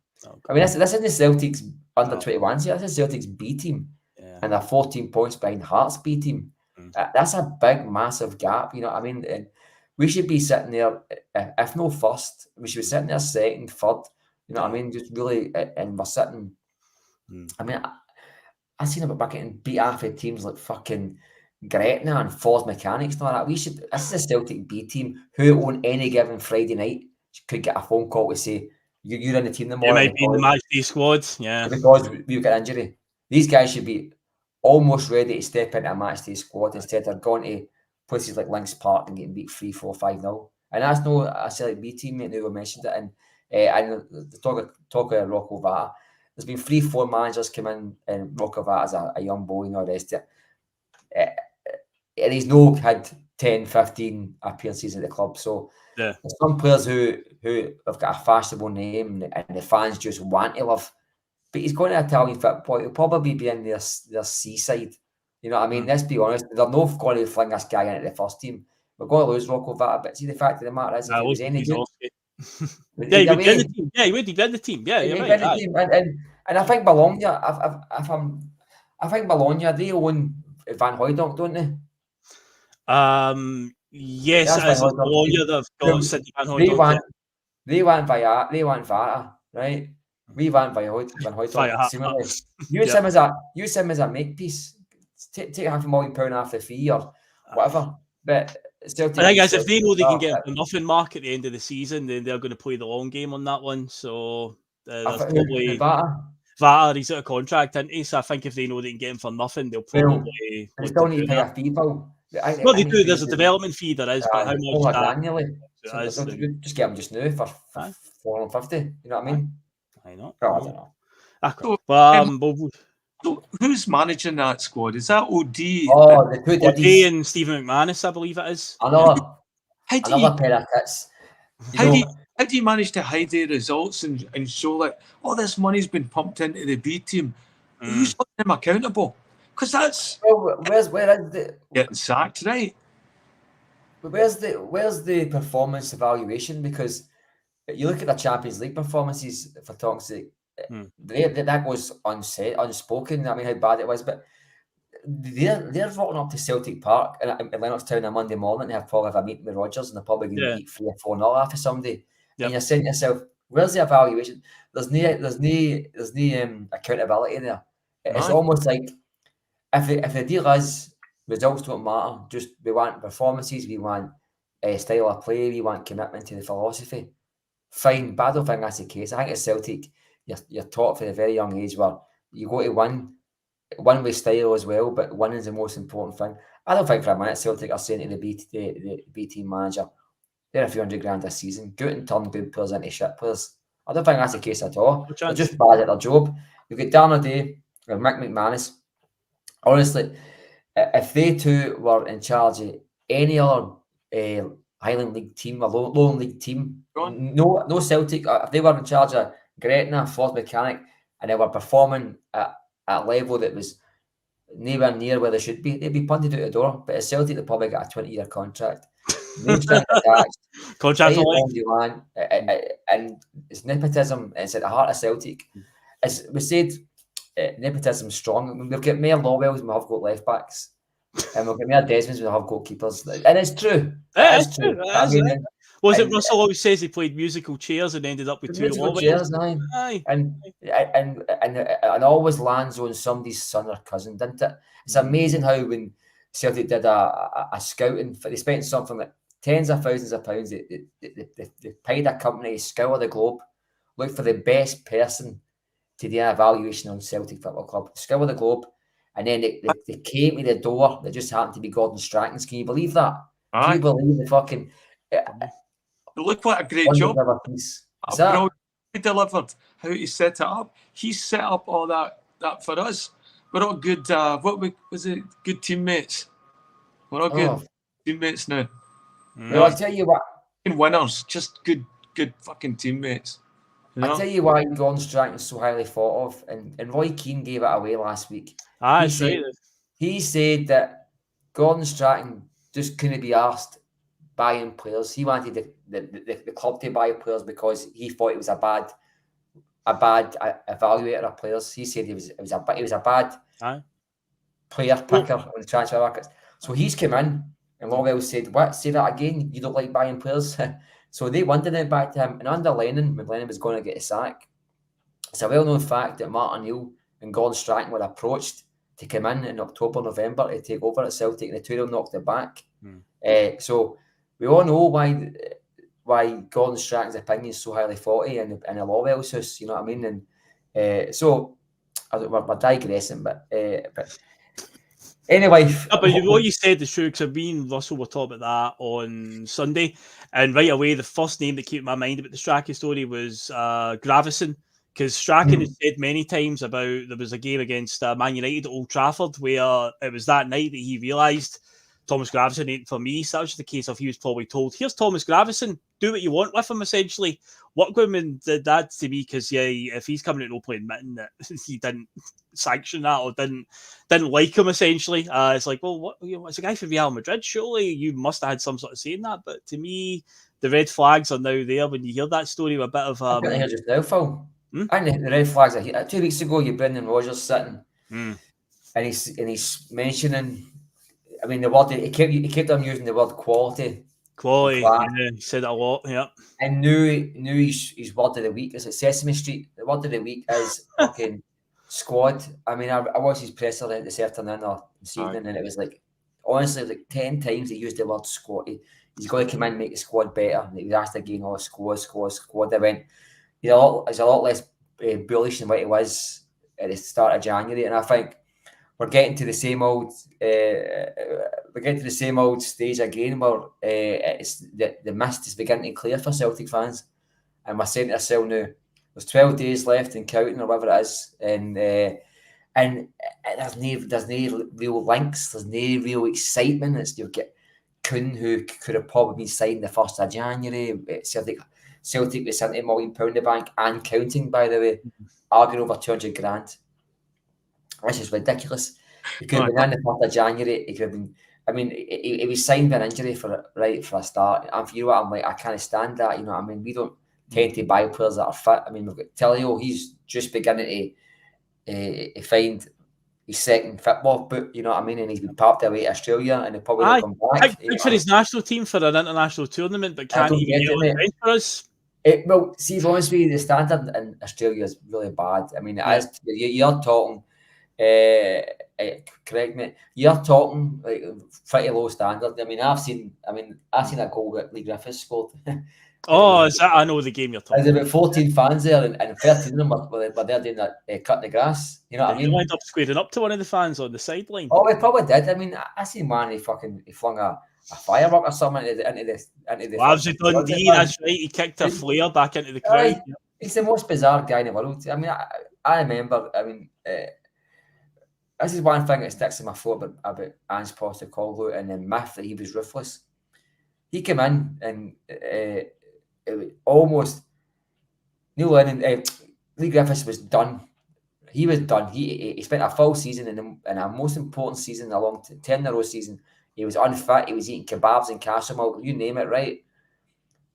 I mean, this isn't the Celtics under 21s here. This is Celtic's B team, and they're 14 points behind Hearts B team. That's a big, massive gap. You know what I mean? And we should be sitting there, if no first, we should be sitting there second, third. You know what I mean? Just really, and we're sitting. I mean, I've seen about getting beat off of teams like fucking Gretna and Force Mechanics and all that. This is a Celtic B team who on any given Friday night could get a phone call to say, you're in the team tomorrow. You might be in the match day squad, yeah. Because we've got injury. These guys should be almost ready to step into a match day squad. Instead, they're going to places like Lynx Park and getting beat 3-4, 5-0. And that's no a Celtic B teammate who mentioned it. And the talk of Rocco Vata. There's been 3-4 managers come in, and Rocco Vata's a young boy and all the rest of it. And he's had 10, 15 appearances at the club. So there's some players who have got a fashionable name and the fans just want to love. But he's going to Italian football. He'll probably be in their seaside. You know what I mean? Let's be honest. They're not going to fling this guy into the first team. We're going to lose Rocco Vata. But see, the fact of the matter is, if it was any good... he would be in the team. Yeah, he would be in the team. Yeah, you're right. And I think Bologna, I think Bologna, they own Van Hooijdonk, don't they? Yes, as a Bologna, they've got City Van Hooijdonk. They want Vata, right? We want Van Hooijdonk. Use him as a makepiece. Take £500,000 off the fee or whatever. But Celtic, I think as if they know they can get nothing, Mark, at the end of the season, then they're going to play the long game on that one. So that's probably Vata. He's out of contract, isn't he? So I think if they know they can get him for nothing, they'll probably. They still need to pay a fee, Bill. No, they do. There's a development fee there is, but how much annually? So just get him just now for $450. You know what I mean? I know. Oh, I don't know. So who's managing that squad? Is that OD? Oh, the two OD and Stephen McManus, I believe it is. Another pair of tits. How do you manage to hide the results and show that all this money's been pumped into the B team? Who's holding them accountable? Because that's where is the getting sacked, right? where's the performance evaluation? Because you look at the Champions League performances, for talk's sake, that goes unspoken. I mean, how bad it was, but they're rocking up to Celtic Park in Lennoxtown on Monday morning. They probably have a meeting with Rodgers, and they're probably going to beat 3 or 4-0 after somebody. And you're saying to yourself, "Where's the evaluation?" There's no accountability there. It's almost like if the deal is results don't matter, just we want performances, we want style of play, we want commitment to the philosophy. Fine, but I don't think that's the case. I think at Celtic, you're taught from a very young age where you go to win with style as well, but winning is the most important thing. I don't think for a minute Celtic are saying to the B team manager, they're a few $100,000 a season, go out and turn good players into shit players. I don't think that's the case at all. They're just bad at their job. You've got Darren O'Day and Mick McManus. Honestly, if they two were in charge of any other Highland League team, a Lowland League team, no Celtic, if they were in charge of Gretna, Forth Mechanic, and they were performing at a level that was nowhere near where they should be, they'd be punted out the door. But at Celtic, they probably got a 20-year contract. Contract and it's nepotism. It's at the heart of Celtic. As we said, nepotism strong. I mean, we've got more Lawwells than we have got left backs, and we've got more Desmonds than we have goalkeepers. And it's true. It's true. Was it Russell always says he played musical chairs and ended up with 2 musical chairs? And always lands on somebody's son or cousin, didn't it? It's amazing how when Celtic did a scouting, they spent something like tens of thousands of pounds. They paid a company to scour the globe, look for the best person to do an evaluation on Celtic Football Club, scour the globe, and then they came to the door. They just happened to be Gordon Strachan's. Can you believe that? Can you believe the fucking? Look what a great job! He delivered how he set it up. He set up all that for us. We're all good. Good teammates. We're all good teammates now. Well, I'll tell you what. Winners, just good fucking teammates. I'll tell you why Gordon Strachan is so highly thought of, and Roy Keane gave it away last week. He said that Gordon Strachan just couldn't be asked buying players. He wanted the club to buy players because he thought it was a bad evaluator of players. He said he was a bad player picker on the transfer markets. So he's come in, and Lawwell said, "What? Say that again? You don't like buying players?" So they wanted it back to him. And under Lennon, when Lennon was going to get a sack, it's a well-known fact that Martin O'Neill and Gordon Strachan were approached to come in October, November to take over at Celtic, and the two of them knocked it back. So we all know why Gordon Strachan's opinion is so highly thought in the Lawwell's house, you know what I mean? And so we're digressing, but anyway. But what you said is true, because me and Russell were talking about that on Sunday, and right away the first name that came to my mind about the Strachan story was Gravison, because Strachan has said many times about there was a game against Man United at Old Trafford where it was that night that he realised Thomas Gravison ain't for me. So that was the case of he was probably told, here's Thomas Gravison, do what you want with him, essentially. Work with him, and that to me, because if he's coming out and openly admitting that he didn't sanction that or didn't like him, essentially, it's like, well, it's a guy for Real Madrid. Surely you must have had some sort of say in that. But to me, the red flags are now there when you hear that story with a bit of. I'm going to hear just now, Phil. I think the red flags are here. 2 weeks ago, you Brendan Rodgers sitting, and he's mentioning. I mean, the word he kept on using the word quality. Quality, yeah, he said it a lot, yeah. And knew his word of the week is at Sesame Street. The word of the week is fucking squad. I mean, I watched his presser this afternoon or this evening, and it was like, honestly, like 10 times he used the word squad. He's got to come in and make the squad better. And he was asked again, squad. I went, he's a lot less bullish than what he was at the start of January, and I think we're getting to the same old. We're getting to the same old stage again, where it's the mist is beginning to clear for Celtic fans, and we're saying to ourselves now, there's 12 days left and counting, or whatever it is, and there's no real links, there's no real excitement. It's you've got Kuhn, who could have probably been signed the 1st of January. Celtic Celtic with £70 million in the bank and counting, by the way, arguing over 200 grand. This is ridiculous. He could have been in the 4th of January. He could have been. I mean, he was signed with an injury for a start. And you know what? I'm like, I can't stand that. You know what I mean? We don't tend to buy players that are fit. I mean, we've got Telio. He's just beginning to find his second football boot. You know what I mean? And he's been parked away to Australia, and he'll probably not come back. Good for his national team for an international tournament, but can't even get on the bench for us. Well, see, honestly, the standard in Australia is really bad. I mean, as you're talking. Correct me. You're talking like pretty low standard. I mean, I've seen a goal that Lee Griffiths scored. I know the game you're talking. There's about 14 fans there, and 13 of them were there doing that, cutting the grass. You know what I mean? You wind up squaring up to one of the fans on the sideline. Oh, he probably did. I mean, I seen man, he flung a firework or something into the. Well, was it Dundee? That's right. He kicked a flare back into the crowd. He's the most bizarre guy in the world. I mean, I remember. I mean. This is one thing that sticks in my thought about Ange Postecoglou and the myth that he was ruthless. He came in and it was almost Neil Lennon, Lee Griffiths was done. He was done. He spent a full season in a most important season, a long 10-in-a-row season. He was unfit. He was eating kebabs and castle milk, you name it, right?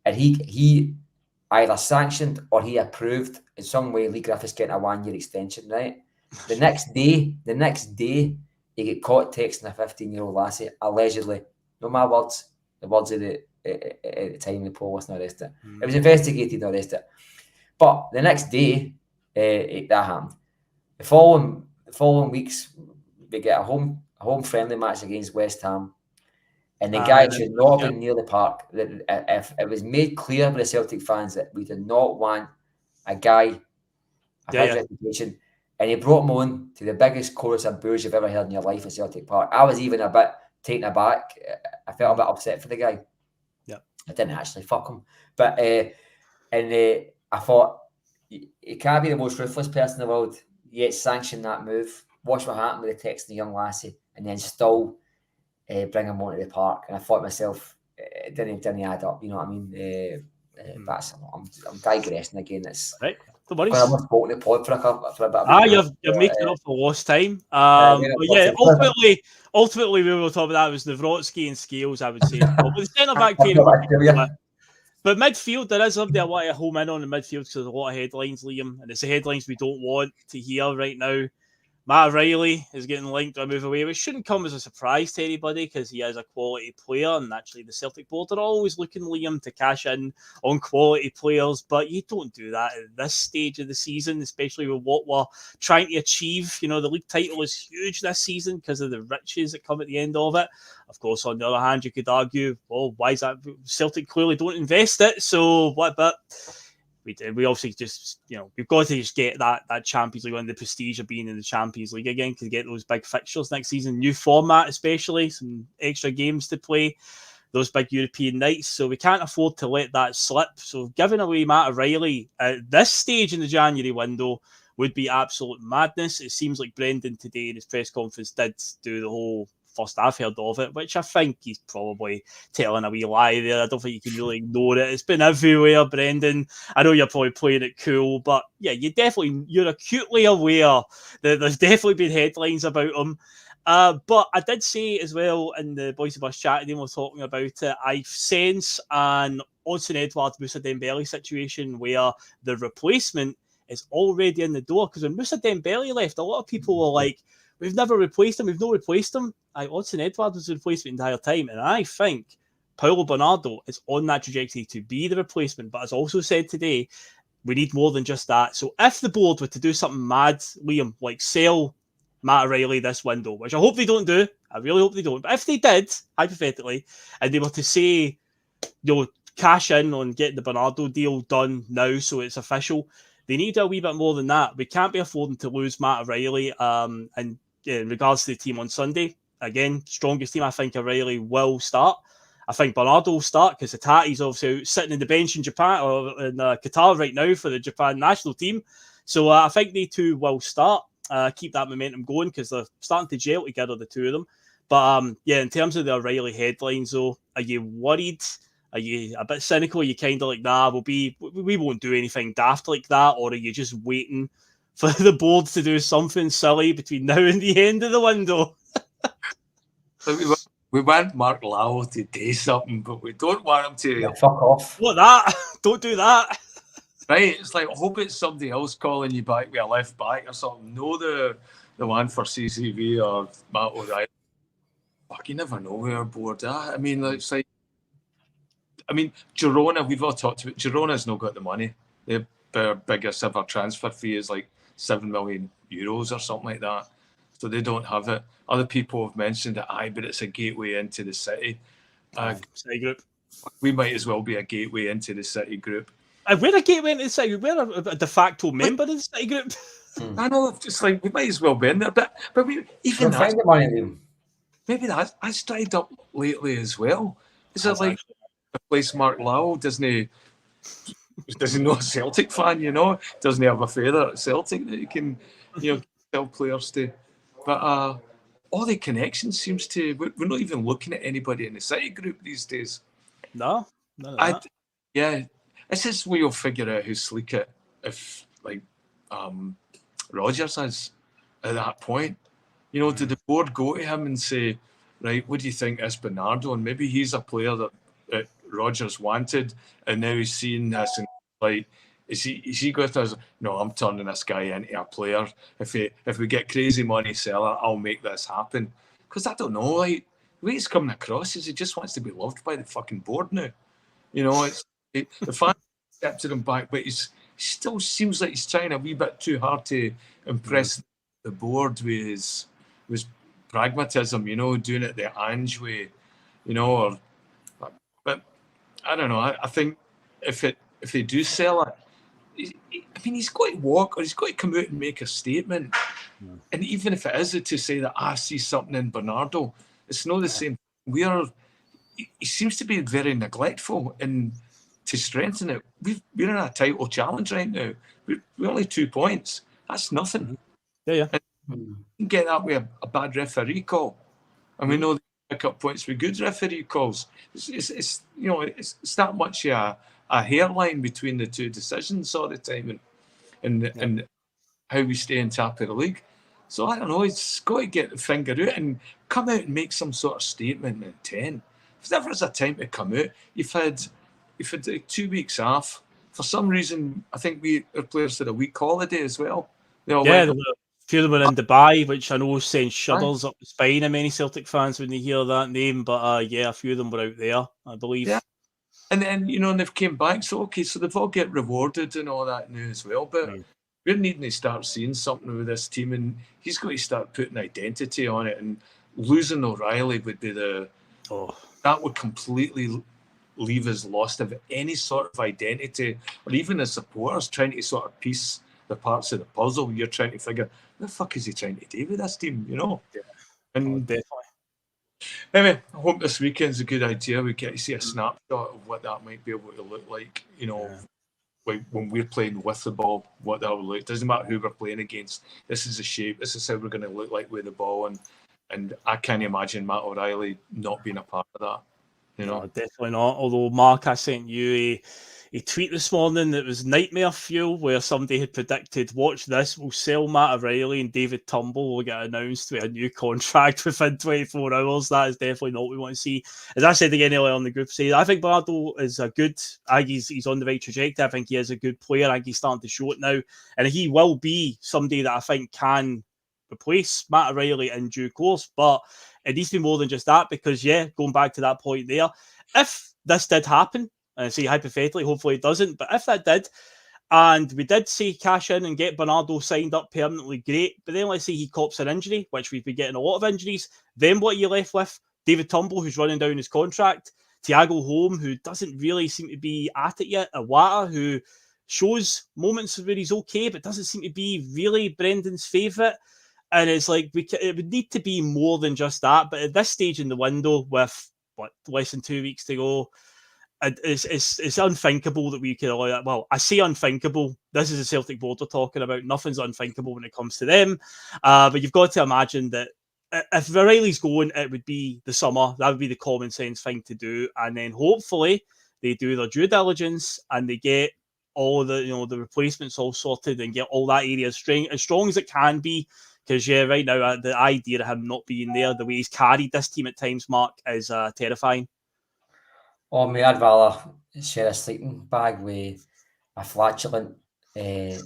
And he either sanctioned or he approved in some way Lee Griffiths getting a 1-year extension, right? The next day, he get caught texting a 15-year-old lassie, allegedly. No, my words, the words of at the time the police wasn't arrested. It was investigated and arrested. But the next day, that happened. The following weeks, we get a home friendly match against West Ham. And the guy should not have been near the park. If it was made clear by the Celtic fans that we did not want a guy of his reputation. And he brought him on to the biggest chorus of boos you've ever heard in your life at Celtic Park. I was even a bit taken aback. I felt a bit upset for the guy. Yeah, I didn't actually fuck him. But I thought, he can't be the most ruthless person in the world, yet sanction that move. Watch what happened with the text of the young lassie, and then still bring him onto the park. And I thought to myself, it didn't add up. You know what I mean? I'm digressing again. It's right. Don't worry. I must go to the pod for a bit. You're making up for lost time. Ultimately, we were talking about that was Nawrocki and Scales, I would say. But with the centre back pairing, but midfield, there is something I want to home in on the midfield because there's a lot of headlines, Liam, and it's the headlines we don't want to hear right now. Matt Riley is getting linked to a move away, which shouldn't come as a surprise to anybody because he is a quality player. And actually, the Celtic board are always looking, Liam, to cash in on quality players. But you don't do that at this stage of the season, especially with what we're trying to achieve. You know, the league title is huge this season because of the riches that come at the end of it. Of course, on the other hand, you could argue, well, why is that? Celtic clearly don't invest it. So what? But we obviously just, we've got to just get that Champions League and the prestige of being in the Champions League again to get those big fixtures next season. New format, especially, some extra games to play, those big European nights. So we can't afford to let that slip. So giving away Matt O'Reilly at this stage in the January window would be absolute madness. It seems like Brendan today in his press conference did do the whole first I've heard of it, which I think he's probably telling a wee lie there. I don't think you can really ignore it. It's been everywhere, Brendan. I know you're probably playing it cool, but yeah, you're acutely aware that there's definitely been headlines about him. But I did say as well in the Boys of Us chat, and we're talking about it, I sense an Odsonne Edouard Moussa Dembele situation where the replacement is already in the door. Because when Moussa Dembele left, a lot of people were like, we've never replaced him. We've not replaced him. Odsonne Edouard was the replacement the entire time. And I think Paulo Bernardo is on that trajectory to be the replacement. But as also said today, we need more than just that. So if the board were to do something mad, Liam, like sell Matt O'Reilly this window, which I hope they don't do. I really hope they don't. But if they did, hypothetically, and they were to say, cash in on getting the Bernardo deal done now so it's official, they need a wee bit more than that. We can't be affording to lose Matt O'Reilly. And in regards to the team on Sunday, again, strongest team, I think O'Reilly will start. I think Bernardo will start because Tati's obviously sitting in the bench in Japan or in Qatar right now for the Japan national team. So I think they two will start. Keep that momentum going because they're starting to gel together, the two of them. But in terms of the O'Reilly headlines, though, are you worried Are you a bit cynical? Are you kind of like, nah, we won't do anything daft like that, or are you just waiting for the board to do something silly between now and the end of the window? We want Mark Lowell to do something, but we don't want him to. Yeah, fuck off. What that? Don't do that. Right? It's like, I hope it's somebody else calling you back with a left back or something. No, the one for CCV or Matt O'Reilly. Fuck, you never know where board at. I mean, like, it's like, Girona, we've all talked about Girona's not got the money. Their biggest ever transfer fee is like €7 million or something like that. So they don't have it. Other people have mentioned it, but it's a gateway into the City. City group. We might as well be a gateway into the City group. We're a gateway into the City group. We're a de facto member of the City group. I know, just like, we might as well be in there. But we even find the money in. Maybe that's dried up lately as well. Is it like a place Mark Lowell doesn't he know a Celtic fan, doesn't he have a feather at Celtic that he can tell players to? But all the connections seems to, we're not even looking at anybody in the City group these days. No, none of that. Yeah, this is where you'll figure out who sleek it if like Rodgers is at that point. Did the board go to him and say, right, what do you think is Bernardo? And maybe he's a player that Rodgers wanted, and now he's seeing this and like, is he going to? No, I'm turning this guy into a player. If we get crazy money seller, I'll make this happen. Because I don't know, like the way he's coming across is he just wants to be loved by the fucking board now. The fans accepted him back, but he still seems like he's trying a wee bit too hard to impress the board with his pragmatism, doing it the Ange way, but I don't know. I think if they do sell it, he's got to walk or he's got to come out and make a statement. Yeah. And even if it is to say that I see something in Bernardo, it's not the same. He seems to be very neglectful and to strengthen it. We're in a title challenge right now. We're only 2 points. That's nothing. Yeah. You can get that with a bad referee call, and we know they pick up points with good referee calls. It's that much a hairline between the two decisions all the time, and how we stay on top of the league. So I don't know. It's got to get the finger out and come out and make some sort of statement in 10. If there was a time to come out, you've had like 2 weeks off. For some reason, I think our players had a week holiday as well. A few of them were in Dubai, which I know sends shudders up the spine of many Celtic fans when they hear that name. But a few of them were out there, I believe. Yeah. And then, and they've came back. So, okay, so they've all get rewarded and all that now as well. But we're needing to start seeing something with this team. And he's got to start putting identity on it. And losing O'Reilly would be that would completely leave us lost of any sort of identity, or even as supporters trying to sort of piece the parts of the puzzle. You're trying to figure, what the fuck is he trying to do with this team, Yeah. And definitely. Anyway, I hope this weekend's a good idea. We get to see a snapshot of what that might be able to look like, like when we're playing with the ball, what that will look. Doesn't matter who we're playing against. This is the shape. This is how we're going to look like with the ball. And I can't imagine Matt O'Reilly not being a part of that. No, definitely not. Although, Mark, I sent you a tweet this morning that was nightmare fuel, where somebody had predicted, watch this, we'll sell Matt O'Reilly and David Turnbull will get announced with a new contract within 24 hours. That is definitely not what we want to see. As I said again earlier on the group stage, I think Bernardo is a good, I think he's on the right trajectory. I think he is a good player. I think he's starting to show it now. And he will be somebody that I think can replace Matt O'Reilly in due course. But it needs to be more than just that, because, going back to that point there, if this did happen, and I say hypothetically, hopefully it doesn't, but if that did, and we did say cash in and get Bernardo signed up permanently, great, but then let's say he cops an injury, which we've been getting a lot of injuries, then what are you left with? David Turnbull, who's running down his contract, Thiago Holm, who doesn't really seem to be at it yet, Iwata, who shows moments where he's okay, but doesn't seem to be really Brendan's favourite. And it's like, it would need to be more than just that. But at this stage in the window, with less than 2 weeks to go, it's unthinkable that we could allow that. Well, I say unthinkable. This is a Celtic board we're talking about. Nothing's unthinkable when it comes to them. But you've got to imagine that if O'Reilly's going, it would be the summer. That would be the common sense thing to do. And then hopefully they do their due diligence and they get all the the replacements all sorted and get all that area as strong as it can be. Because right now the idea of him not being there, the way he's carried this team at times, Mark, is terrifying. Oh, mate, I'd rather share a sleeping bag with a flatulent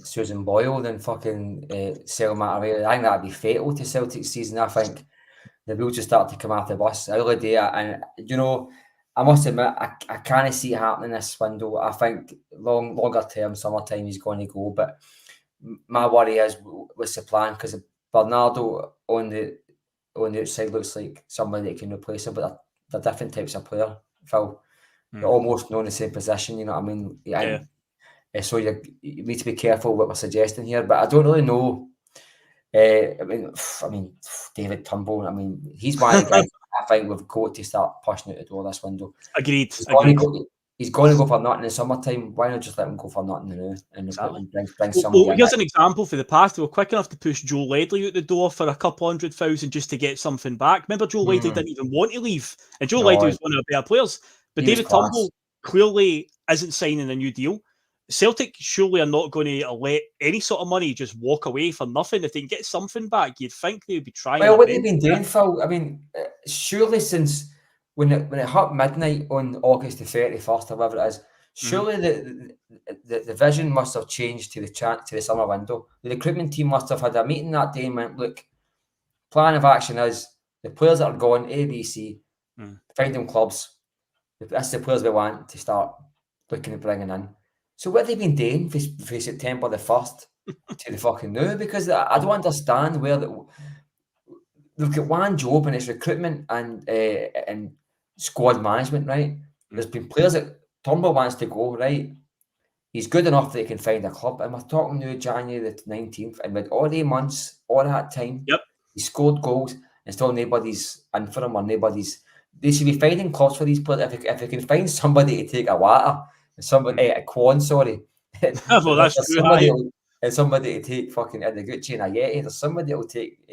Susan Boyle than fucking sell Matt away. I think that'd be fatal to Celtic's season. I think the wheels just start to come off the bus. I really do. And, I must admit, I can't see it happening this window. I think longer term, summertime, he's going to go. But my worry is what's the plan? Because Bernardo on the outside looks like somebody that can replace him, but they're different types of player, Phil. They're almost not in the same position, you know what I mean? Yeah. So you need to be careful what we're suggesting here, but I don't really know. I mean, David Turnbull, I mean, he's one of the guys I think we've got to start pushing out the door this window. Agreed. He's going to go for nothing in the summertime. Why not just let him go for nothing now and Exactly. bring somebody in? Here's an example for the past. They were quick enough to push Joe Ledley out the door for a couple 100,000 just to get something back. Remember, Joe Ledley didn't even want to leave, and Joe Ledley was one of the better players. But David Turnbull clearly isn't signing a new deal. Celtic surely are not going to let any sort of money just walk away for nothing. If they can get something back, you'd think they'd be trying. Well, what they've been doing, Phil, I mean, surely since when it hit midnight on August the 31st or whatever it is, surely the vision must have changed to the summer window. The recruitment team must have had a meeting that day and went, look, plan of action is the players that are gone, A, B, C, find them clubs. That's the players we want to start looking at bringing in. So what have they been doing for September the 1st to the fucking now? Because I don't understand where they've got one job and it's recruitment and squad management, right? There's been players that Turnbull wants to go, right? He's good enough that he can find a club. And we're talking now January the 19th, and with all 8 months, all that time, he scored goals and still nobody's in for him or nobody's. They should be finding clubs for these players. If they can find somebody to take a water, a Quan, sorry. Well, that's true. And somebody to take fucking Gucci and a Yeti. There's somebody that will take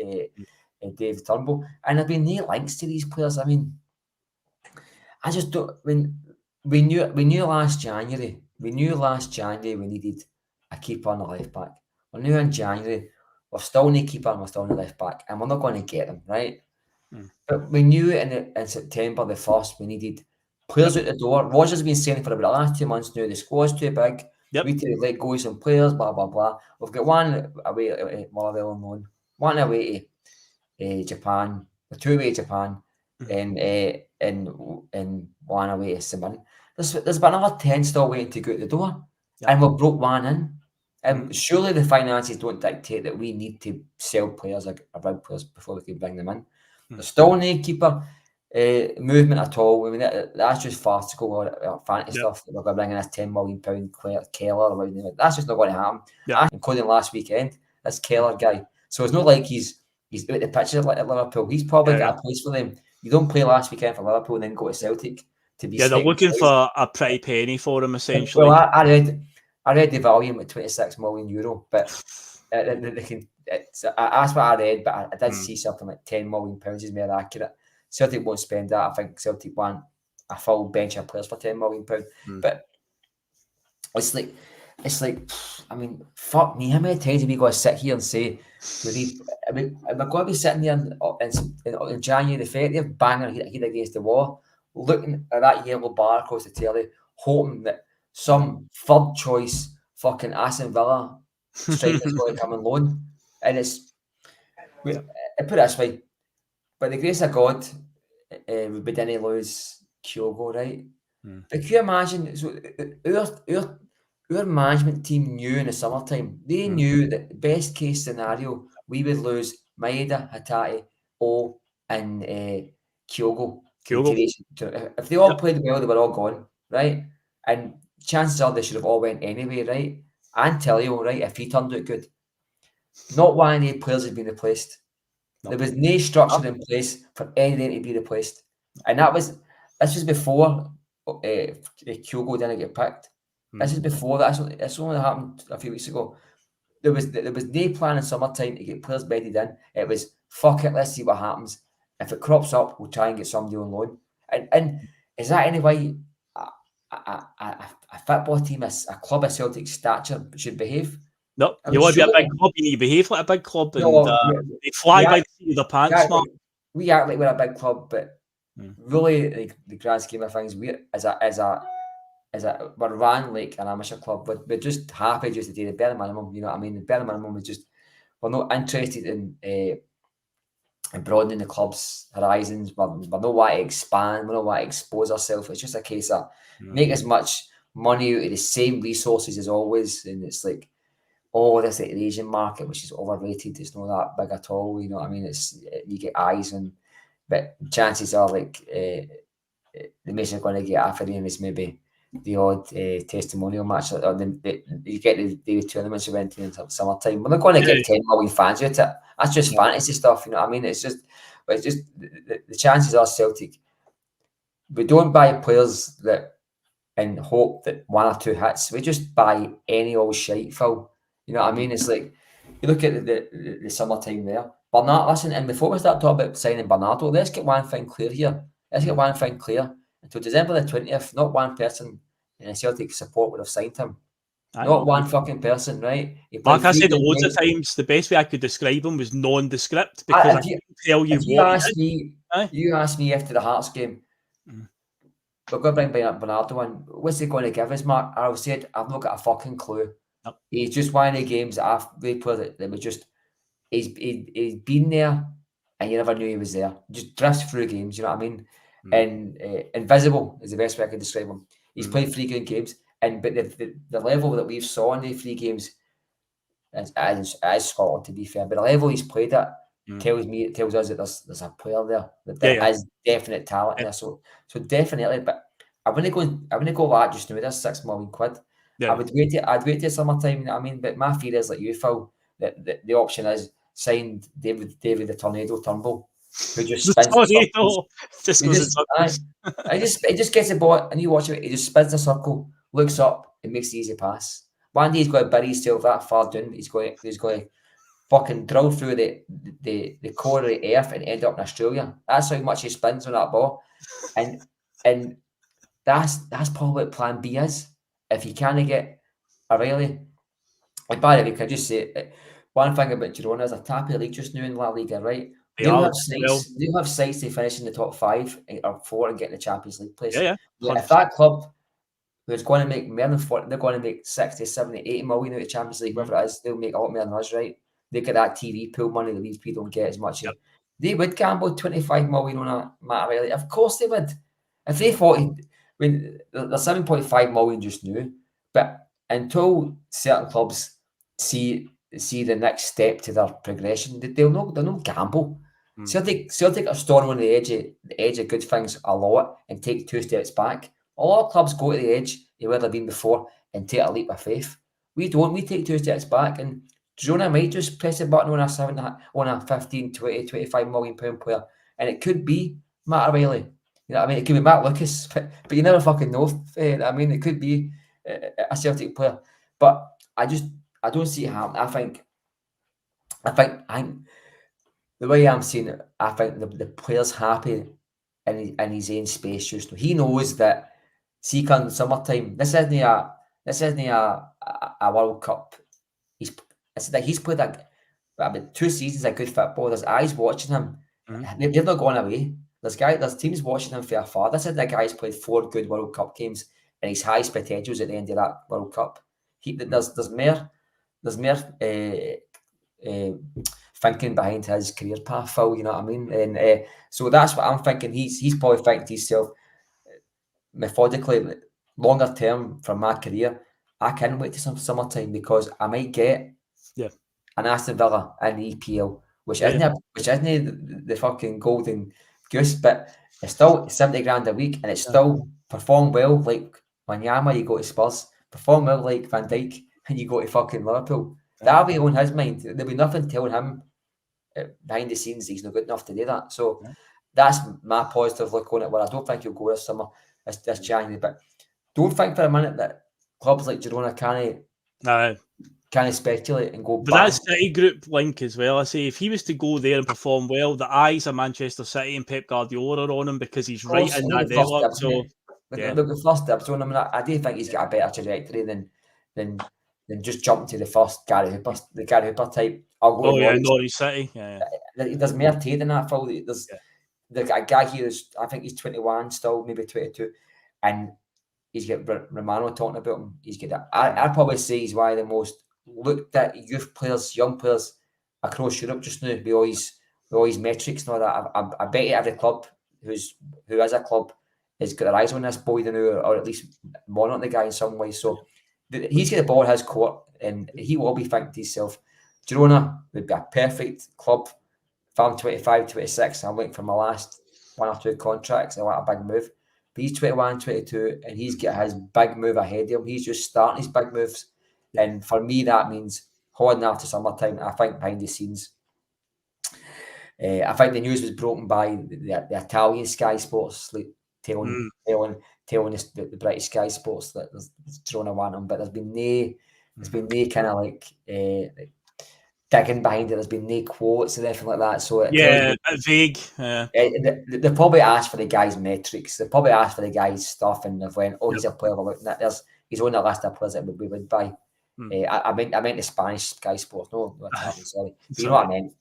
Dave Turnbull. And there've been no links to these players. I mean, I just don't. When we knew last January we needed a keeper and a left back. We're now in January. We're still in a keeper and we're still in a left back, and we're not going to get them, right? But we knew in September the 1st we needed players out the door. Rogers has been saying for about the last 2 months now the squad's too big. We need to let go of some players, blah blah blah. We've got one away at Motherwell on loan, one away to Japan, 2 away to Japan, and one away to Simon. There's been another 10 still waiting to go out the door, and we've broke one in. And surely the finances don't dictate that we need to sell players around players before we can bring them in. There's still no keeper movement at all. I mean, that's just farcical or fantasy stuff. We're going to bring in this £10 million Keller or whatever. That's just not going to happen. Including last weekend, this Keller guy. So it's not like he's out the pitch at Liverpool. He's probably got a place for them. You don't play last weekend for Liverpool and then go to Celtic to be. Yeah, they're looking for a pretty penny for him essentially. Well, I read the volume at €26 million, but they can. That's what I read, but I did see something like £10 million is more accurate. Celtic won't spend that. I think Celtic want a full bench of players for £10 million. But it's like, I mean, fuck me. How many times have we got to sit here and say, am I going to be sitting here in January the 30th, banging our head against the wall, looking at that yellow bar across the telly, hoping that some third choice fucking Aston Villa striker's going to come on loan? And I put it this way, by the grace of God, we didn't lose Kyogo, right? But can you imagine? So our management team knew in the summertime, they knew that the best case scenario, we would lose Maeda, Hatate, and Kyogo. If they all played well, they were all gone, right? And chances are they should have all went anyway, right? And Tellio, right, if he turned out good. Not one of the players has been replaced. There was no structure in place for anything to be replaced. And this was before Kyogo didn't get picked. This is before that. That's only happened a few weeks ago. There was no plan in summertime to get players bedded in. It was, fuck it, let's see what happens. If it crops up, we'll try and get somebody on loan. And is that any way? a football team, a club of Celtic stature should behave. No, I you mean, want to be a big surely- club, you need to behave like a big club, and No, they fly we by act, the seat of their we pants, act Mark. like, we act like we're a big club, but Mm. really, like, the grand scheme of things, we we're ran like an amateur club. We're just happy just to do the bare minimum. You know what I mean? The bare minimum is just, we're not interested in broadening the club's horizons. We're not want to expand. We don't want to expose ourselves. It's just a case of make as much money out of the same resources as always. And it's like, oh, this like the Asian market, which is overrated. It's not that big at all. You know what I mean? It's you get eyes on, but chances are like the most you're going to get after him is maybe the odd testimonial match, or you get the tournaments you went to in summertime. We're not going to get 10 million fans out of it. That's just fantasy stuff, you know what I mean? It's just the chances are Celtic, we don't buy players that and hope that one or two hits. We just buy any old shite, Phil. You know what I mean? It's like you look at the summertime there. Bernardo, listen, and before we start talking about signing Bernardo, let's get one thing clear here. Let's get one thing clear. Until December the 20th, not one person in the Celtic support would have signed him. Not one fucking person, right? Mark, I said it loads of times. The best way I could describe him was nondescript, because I couldn't tell you what he did. You asked me after the Hearts game, we're going to bring Bernardo in. What's he going to give us, Mark? I said, I've not got a fucking clue. Nope. He's just one of the games that I've played that was just, he's been there and you never knew he was there. Just drifts through games, you know what I mean? And invisible is the best way I could describe him. He's played 3 good games, but the level that we've saw in the 3 games is Scotland, to be fair. But the level he's played at tells us that there's a player there that has definite talent there. So definitely. But I wouldn't go like that just now. That's £6 million. Yeah. I'd wait till summertime. You know what I mean? But my fear is like you, Phil, that the option is signed David the Tornado Turnbull, who just spins the he just gets the ball and you watch it. He just spins the circle, looks up, and makes the easy pass. One day he's going to bury himself that far down. He's going to fucking drill through the core of the earth and end up in Australia. That's how much he spins on that ball, and that's probably what Plan B is. If you can't get O'Reilly, and by the way, can I just say one thing about Girona is a top of the league just now in La Liga, right? They'll have sights to finish in the top 5 or 4 and get in the Champions League place. If that club who's going to make more than 40, they're going to make 60, 70, 80 million out of the Champions League, whatever it is, they'll make a lot more than us, right? They get that TV pool money that these people don't get as much. They would gamble 25 million on a Matt O'Reilly. Of course they would. If they thought, they're 7.5 million just now, but until certain clubs see the next step to their progression, they'll not gamble. Celtic are storming on the edge of good things a lot and take 2 steps back. A lot of clubs go to the edge of where they've been before and take a leap of faith. We don't. We take 2 steps back, and Girona might just press a button on a 15, 20, 25 million pound player, and it could be Matt O'Reilly. You know what I mean? It could be Matt Lucas, but you never fucking know. I mean, it could be a Celtic player, but I don't see it happening. I think the way I'm seeing it, I think the player's happy in his own space just now. He knows that. See, come summertime, this isn't a World Cup. He's played about 2 seasons of good football. There's eyes watching him. They're not going away. There's teams watching him from afar. This is the guy who's played 4 good World Cup games and his highest potentials at the end of that World Cup. There's more thinking behind his career path, Phil. You know what I mean? And so that's what I'm thinking. He's probably thinking to himself, methodically, longer term for my career, I can't wait to some summertime because I might get an Aston Villa in the EPL, which isn't the fucking golden goose, but it's still 70 grand a week, and it's still perform well like Wanyama, you go to Spurs, perform well like Van Dijk, and you go to fucking Liverpool. That'll be on his mind. There'll be nothing telling him behind the scenes he's not good enough to do that. So that's my positive look on it, where I don't think he'll go this summer. This January, but don't think for a minute that clubs like Girona can't speculate and go. But that's City group link as well. I say if he was to go there and perform well, the eyes of Manchester City and Pep Guardiola are on him because he's right in that network. So The first episode, I mean, I do think he's got a better trajectory than just jumping to the first Gary Hooper type. I'll go to Norwich City. There's more to than that, Phil. There's a guy here I think he's 21 still, maybe 22, and he's got Romano talking about him. He's got that. I'd probably say he's one of the most looked at young players across Europe just now with all his metrics and all that. I bet every club who has a club has got their eyes on this boy now, or at least monitoring the guy in some way. So he's got the ball in his court, and he will be thinking to himself, Girona would be a perfect club. If I'm 25, 26, I'm waiting for my last 1 or 2 contracts, I want a big move. But he's 21, 22, and he's got his big move ahead of him. He's just starting his big moves. And for me, that means holding after summertime. I think behind the scenes, I think the news was broken by the Italian Sky Sports, like telling the British Sky Sports that there's Girona want him. But there's been no kind of like digging behind it. There's been no quotes and anything like that. So vague. They probably asked for the guy's metrics. They probably asked for the guy's stuff, and they've went, "Oh, he's a player we're looking at. He's on the list of players that we would buy." I meant the Spanish Sky Sports. No, Italian, sorry. You know what I meant?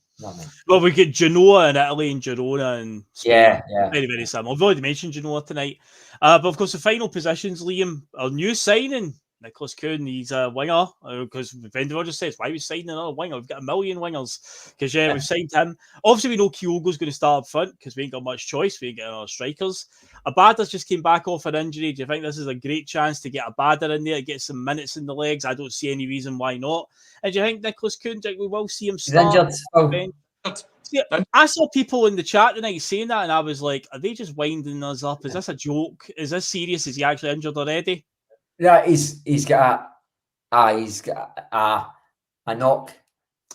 Well, we get Genoa in Italy and Girona and Spain. Yeah. Very, very similar. I've already mentioned Genoa tonight. But of course, the final positions, Liam, our new signing, Nicholas Kuhn, he's a winger. Because Vendor just says, why are we signing another winger? We've got a million wingers. Because, we've signed him. Obviously, we know Kyogo's going to start up front because we ain't got much choice. We ain't got other strikers. Abada's just came back off an injury. Do you think this is a great chance to get Abada in there, get some minutes in the legs? I don't see any reason why not. And do you think Nicholas Kuhn, we will see him start? See, I saw people in the chat tonight saying that, and I was like, are they just winding us up? Is this a joke? Is this serious? Is he actually injured already? Yeah, he's got a knock.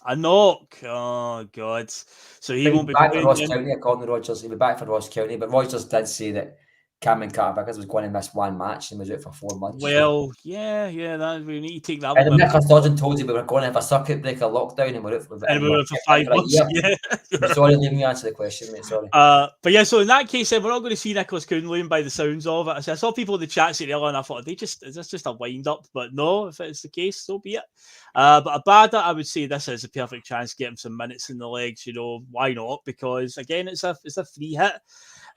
A knock. Oh, God. So he won't be back for Ross County, according to Rogers. He'll be back for Ross County, but Rogers did say that Cameron Carter-Vickers was going to miss 1 match and was out for 4 months. Well, yeah, we need to take that. And Nicholas Dodson told you we were going to have a circuit breaker lockdown, and we're out for 5 months. Yeah. Sorry, let me answer the question, mate. Sorry. But yeah, so in that case, we're not going to see Nicholas Kuhn Liam by the sounds of it. I saw people in the chat say earlier, and I thought, is this just a wind up? But no, if it's the case, so be it. But Abada, I would say this is a perfect chance to get him some minutes in the legs. Why not? Because again, it's a free hit.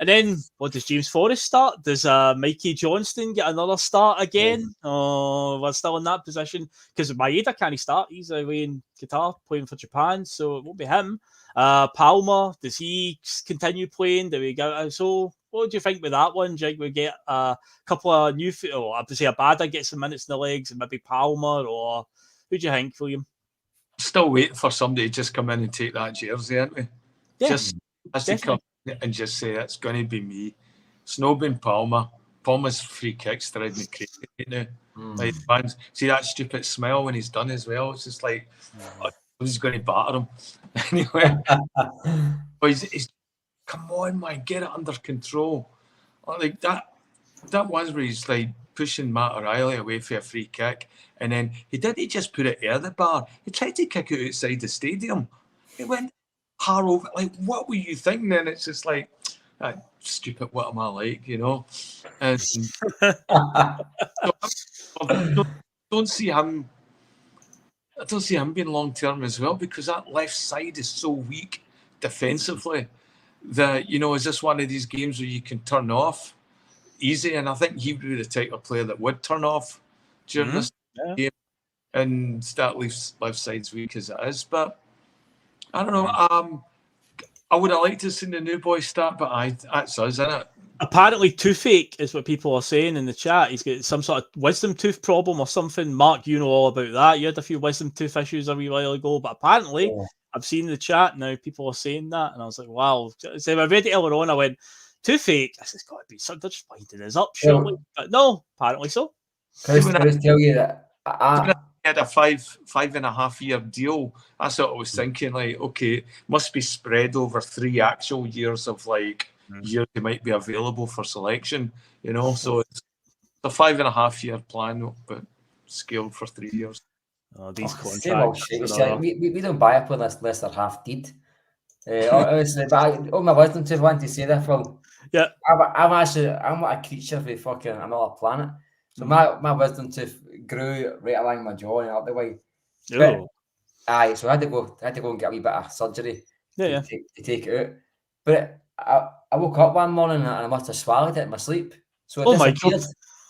And then, what does James Forrest start? Does Mikey Johnston get another start again? Yeah. Oh, we're still in that position because Maeda can't start. He's away in Qatar playing for Japan, so it won't be him. Palmer, does he continue playing? Do we go? So, what do you think with that one, Jake? We get a couple of new, I would say Abada gets some minutes in the legs, and maybe Palmer, or who do you think, William? Still waiting for somebody to just come in and take that jersey, aren't we? Yeah, just as they come and just say it's going to be me. It's not been Palmer. Palmer's free kicks driving me crazy right now. Like, man, see that stupid smile when he's done as well. It's just like he's going to batter him anyway. But he's come on, man, get it under control. Like that was where he's like pushing Matt O'Reilly away for a free kick, and then he just put it near the bar. He tried to kick it outside the stadium. It went over. Like, what were you thinking? And it's just like, stupid. What am I like? And don't see him. I don't see him being long term as well, because that left side is so weak defensively that is this one of these games where you can turn off easy? And I think he would be the type of player that would turn off during this game, and that left side's weak as it is. But I don't know. I would have liked to see the new boy start, but that's us, isn't it? Apparently, toothache is what people are saying in the chat. He's got some sort of wisdom tooth problem or something. Mark, you know all about that. You had a few wisdom tooth issues a wee while ago, but apparently, I've seen in the chat now people are saying that, and I was like, wow. So I read it earlier on. I went, toothache. I said, it's got to be something. They're just winding us up, surely. But no, apparently so. Can I just tell you that had a 5.5 year deal. That's what I was thinking. Like, okay, must be spread over 3 actual years of like years they might be available for selection. So it's a 5.5 year plan, but scaled for 3 years. These contracts. We don't buy a player unless they're half dead. Honestly, but my wisdom to want to say that, Phil. Yeah. I'm like a creature for fucking another planet. So my wisdom tooth grew right along my jaw and up the way. But, aye, so I had to go and get a wee bit of surgery to take it out. But I woke up one morning and I must have swallowed it in my sleep. So it disappeared,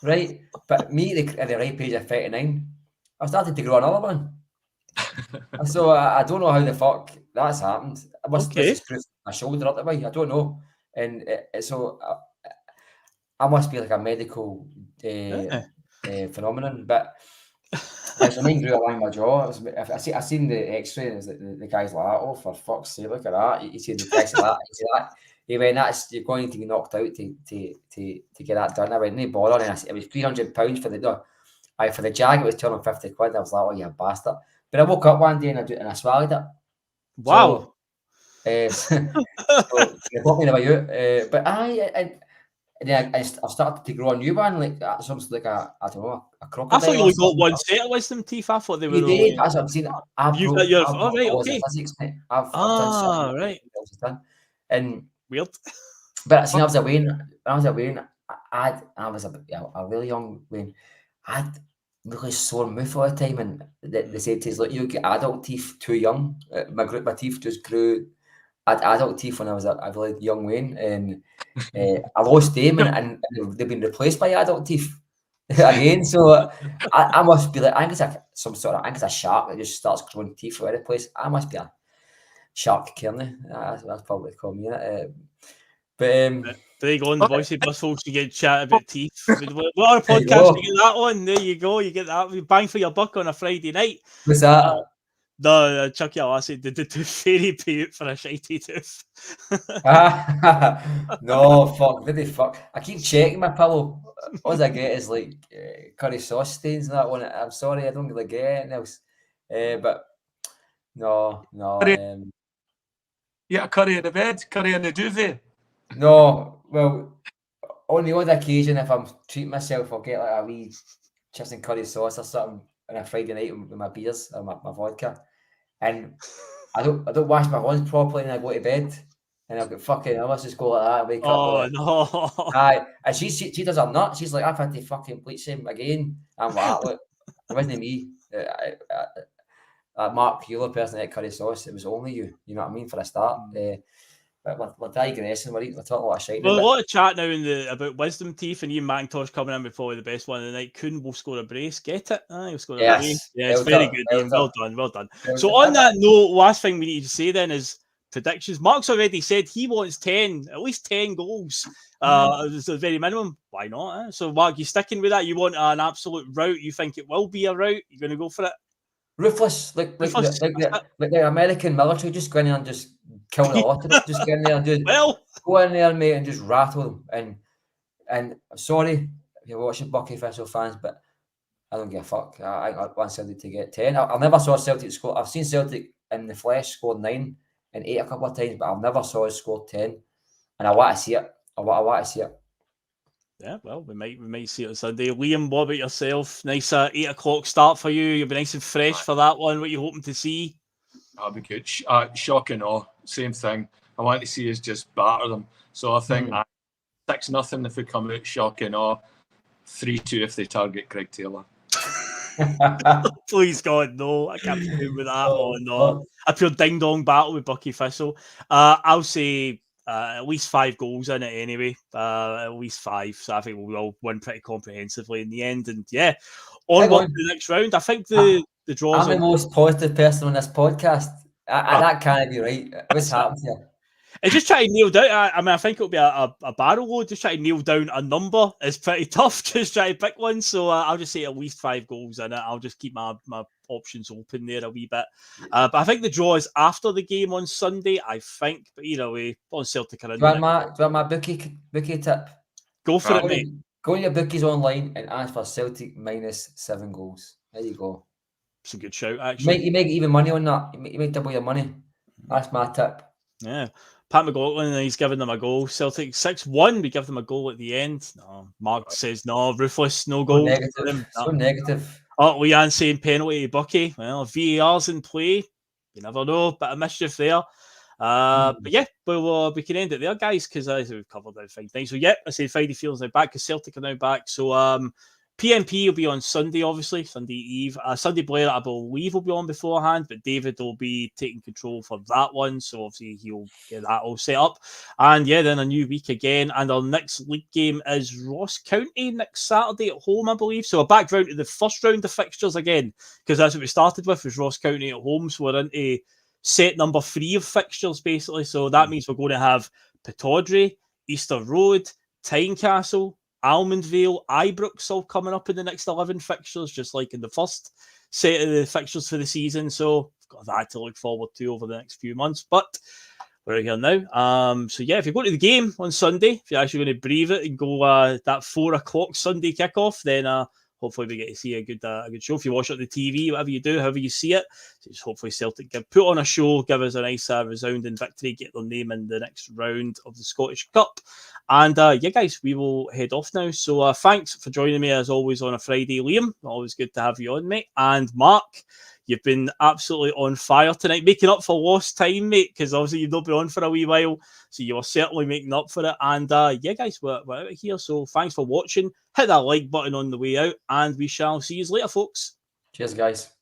right? But me at the right page of 39, I started to grow another one. So I don't know how the fuck that's happened. I must have screwed my shoulder up the way. I don't know. And so I must be like a medical phenomenon. But so mine grew along my jaw. I seen the X-ray, and the guy's like, "Oh, for fuck's sake, look at that!" He said the price of that. He said that. He went, "That's you're going to be knocked out to get that done." I went, "No bother." And it was £300 for for the jag. It was £250. I was like, "Oh, you bastard!" But I woke up one day and I swallowed it. Wow. So they put me the way out. But and then I started to grow a new one, like something like I don't know, a crocodile. I thought you only got one set of wisdom teeth. I thought they were. You did. That's what I'm saying. You've got your. Oh, right, okay. Physics, mate. I've done something. Right. And weird. But see, I was away. I was a really young Wayne. I had really sore mouth all the time, and they said to us, "Look, you get adult teeth too young." My teeth just grew. I had adult teeth when I was a really young Wayne, and I lost them, and they've been replaced by adult teeth again. So I must be like, I think it's I think it's a shark that just starts growing teeth all over the place. I must be a Marc Cairney. That's probably called me. But there you go on the Voice of Bus, folks. You get chat about teeth. What other podcast you get that on? There you go. You get that. You bang for your buck on a Friday night. What's that? No, Chucky, I said, did the tooth fairy pay out for a shitey tooth? No, fuck. Did they fuck? I keep checking my pillow. All I get is like curry sauce stains and that one. I'm sorry, I don't really get anything else. But no. Yeah, curry in the bed, curry in the duvet. No, well, on the odd occasion, if I'm treating myself, I'll get like a wee chips and curry sauce or something on a Friday night with my beers or my vodka. And I don't wash my hands properly and I go to bed and I'll get fucking, I must just go like that and wake up. Oh, no. Aye. And she does her nut. She's like, I've had to fucking bleach him again. I'm like, look, it wasn't me. Mark, you're the person that curry sauce. It was only you. You know what I mean? For a start. But we're digressing. We're talking a lot of shit. Well, a lot of chat now about wisdom teeth and Ian McIntosh coming in with probably the best one of the night. Kuhn will score a brace. Get it? He'll score a brace. Yeah, it's very good, Ian. Well done. So on that note, last thing we need to say then is predictions. Mark's already said he wants at least 10 goals. It's the very minimum. Why not? So Mark, you sticking with that? You want an absolute rout? You think it will be a rout? You're going to go for it? Ruthless, like the American military, just go in there and just kill the lot of them. Just go in there and go in there, mate, and just rattle them. And I'm sorry if you're watching Buckie Thistle fans, but I don't give a fuck. I want Celtic to get 10. I never saw Celtic score. I've seen Celtic in the flesh score 9 and 8 a couple of times, but I've never saw us score 10. And I want to see it. I want to see it. Yeah, well, we might see it on Sunday. Liam, what about yourself? Nice 8 o'clock start for you. You'll be nice and fresh for that one. What are you hoping to see? That'll be good. Shock and awe. Same thing. I want to see us just batter them. So I think 6-0 if we come out. Shock and awe. 3-2 if they target Greg Taylor. Please God, no. I can't be doing with that. Oh no. A pure ding-dong battle with Buckie Thistle. I'll say at least 5 goals in it anyway. At least 5. So I think we'll all win pretty comprehensively in the end. And yeah, onward to the next round. I think the draws. I'm the most positive person on this podcast. That can't be right. What's happened here? And just try to nail down. I mean, I think it'll be a barrel load. Just try to nail down a number is pretty tough. Just try to pick one. So I'll just say at least 5 goals in it. I'll just keep my options open there a wee bit. But I think the draw is after the game on Sunday. I think, but either way, on Celtic. Do you want my bookie tip? Go for it, mate. Go on your bookies online and ask for Celtic minus 7 goals. There you go. It's a good shout, actually. You make even money on that. You make double your money. That's my tip. Yeah. Pat McLaughlin, he's giving them a goal. Celtic 6-1. We give them a goal at the end. No, Mark says no, ruthless, no goal. So negative. Oh, Leanne saying penalty to Buckie. Well, VAR's in play. You never know. Bit of mischief there. But yeah, we can end it there, guys, because we've covered everything. So yeah, I say Friday Feels now back because Celtic are now back. So PMP will be on Sunday, obviously, Sunday Eve. Sunday Blair, I believe, will be on beforehand, but David will be taking control for that one. So obviously he'll get that all set up. And yeah, then a new week again. And our next league game is Ross County next Saturday at home, I believe. So a back round to the first round of fixtures again, because that's what we started with, was Ross County at home. So we're into set number 3 of fixtures, basically. So that means we're going to have Pittodrie, Easter Road, Tynecastle, Almondvale, Ibrox all coming up in the next 11 fixtures, just like in the first set of the fixtures for the season. So I've got that to look forward to over the next few months. But we're here now. So yeah, if you go to the game on Sunday, if you're actually going to brave it and go that 4 o'clock Sunday kickoff, then hopefully we get to see a good show. If you watch it on the TV, whatever you do, however you see it, just hopefully Celtic put on a show, give us a nice resounding victory, get their name in the next round of the Scottish Cup. And yeah, guys, we will head off now. So thanks for joining me as always on a Friday, Liam. Always good to have you on, mate. And Mark, you've been absolutely on fire tonight, making up for lost time, mate, because obviously you've not been on for a wee while. So you were certainly making up for it. And yeah, guys, we're out of here. So thanks for watching. Hit that like button on the way out, and we shall see you later, folks. Cheers, guys.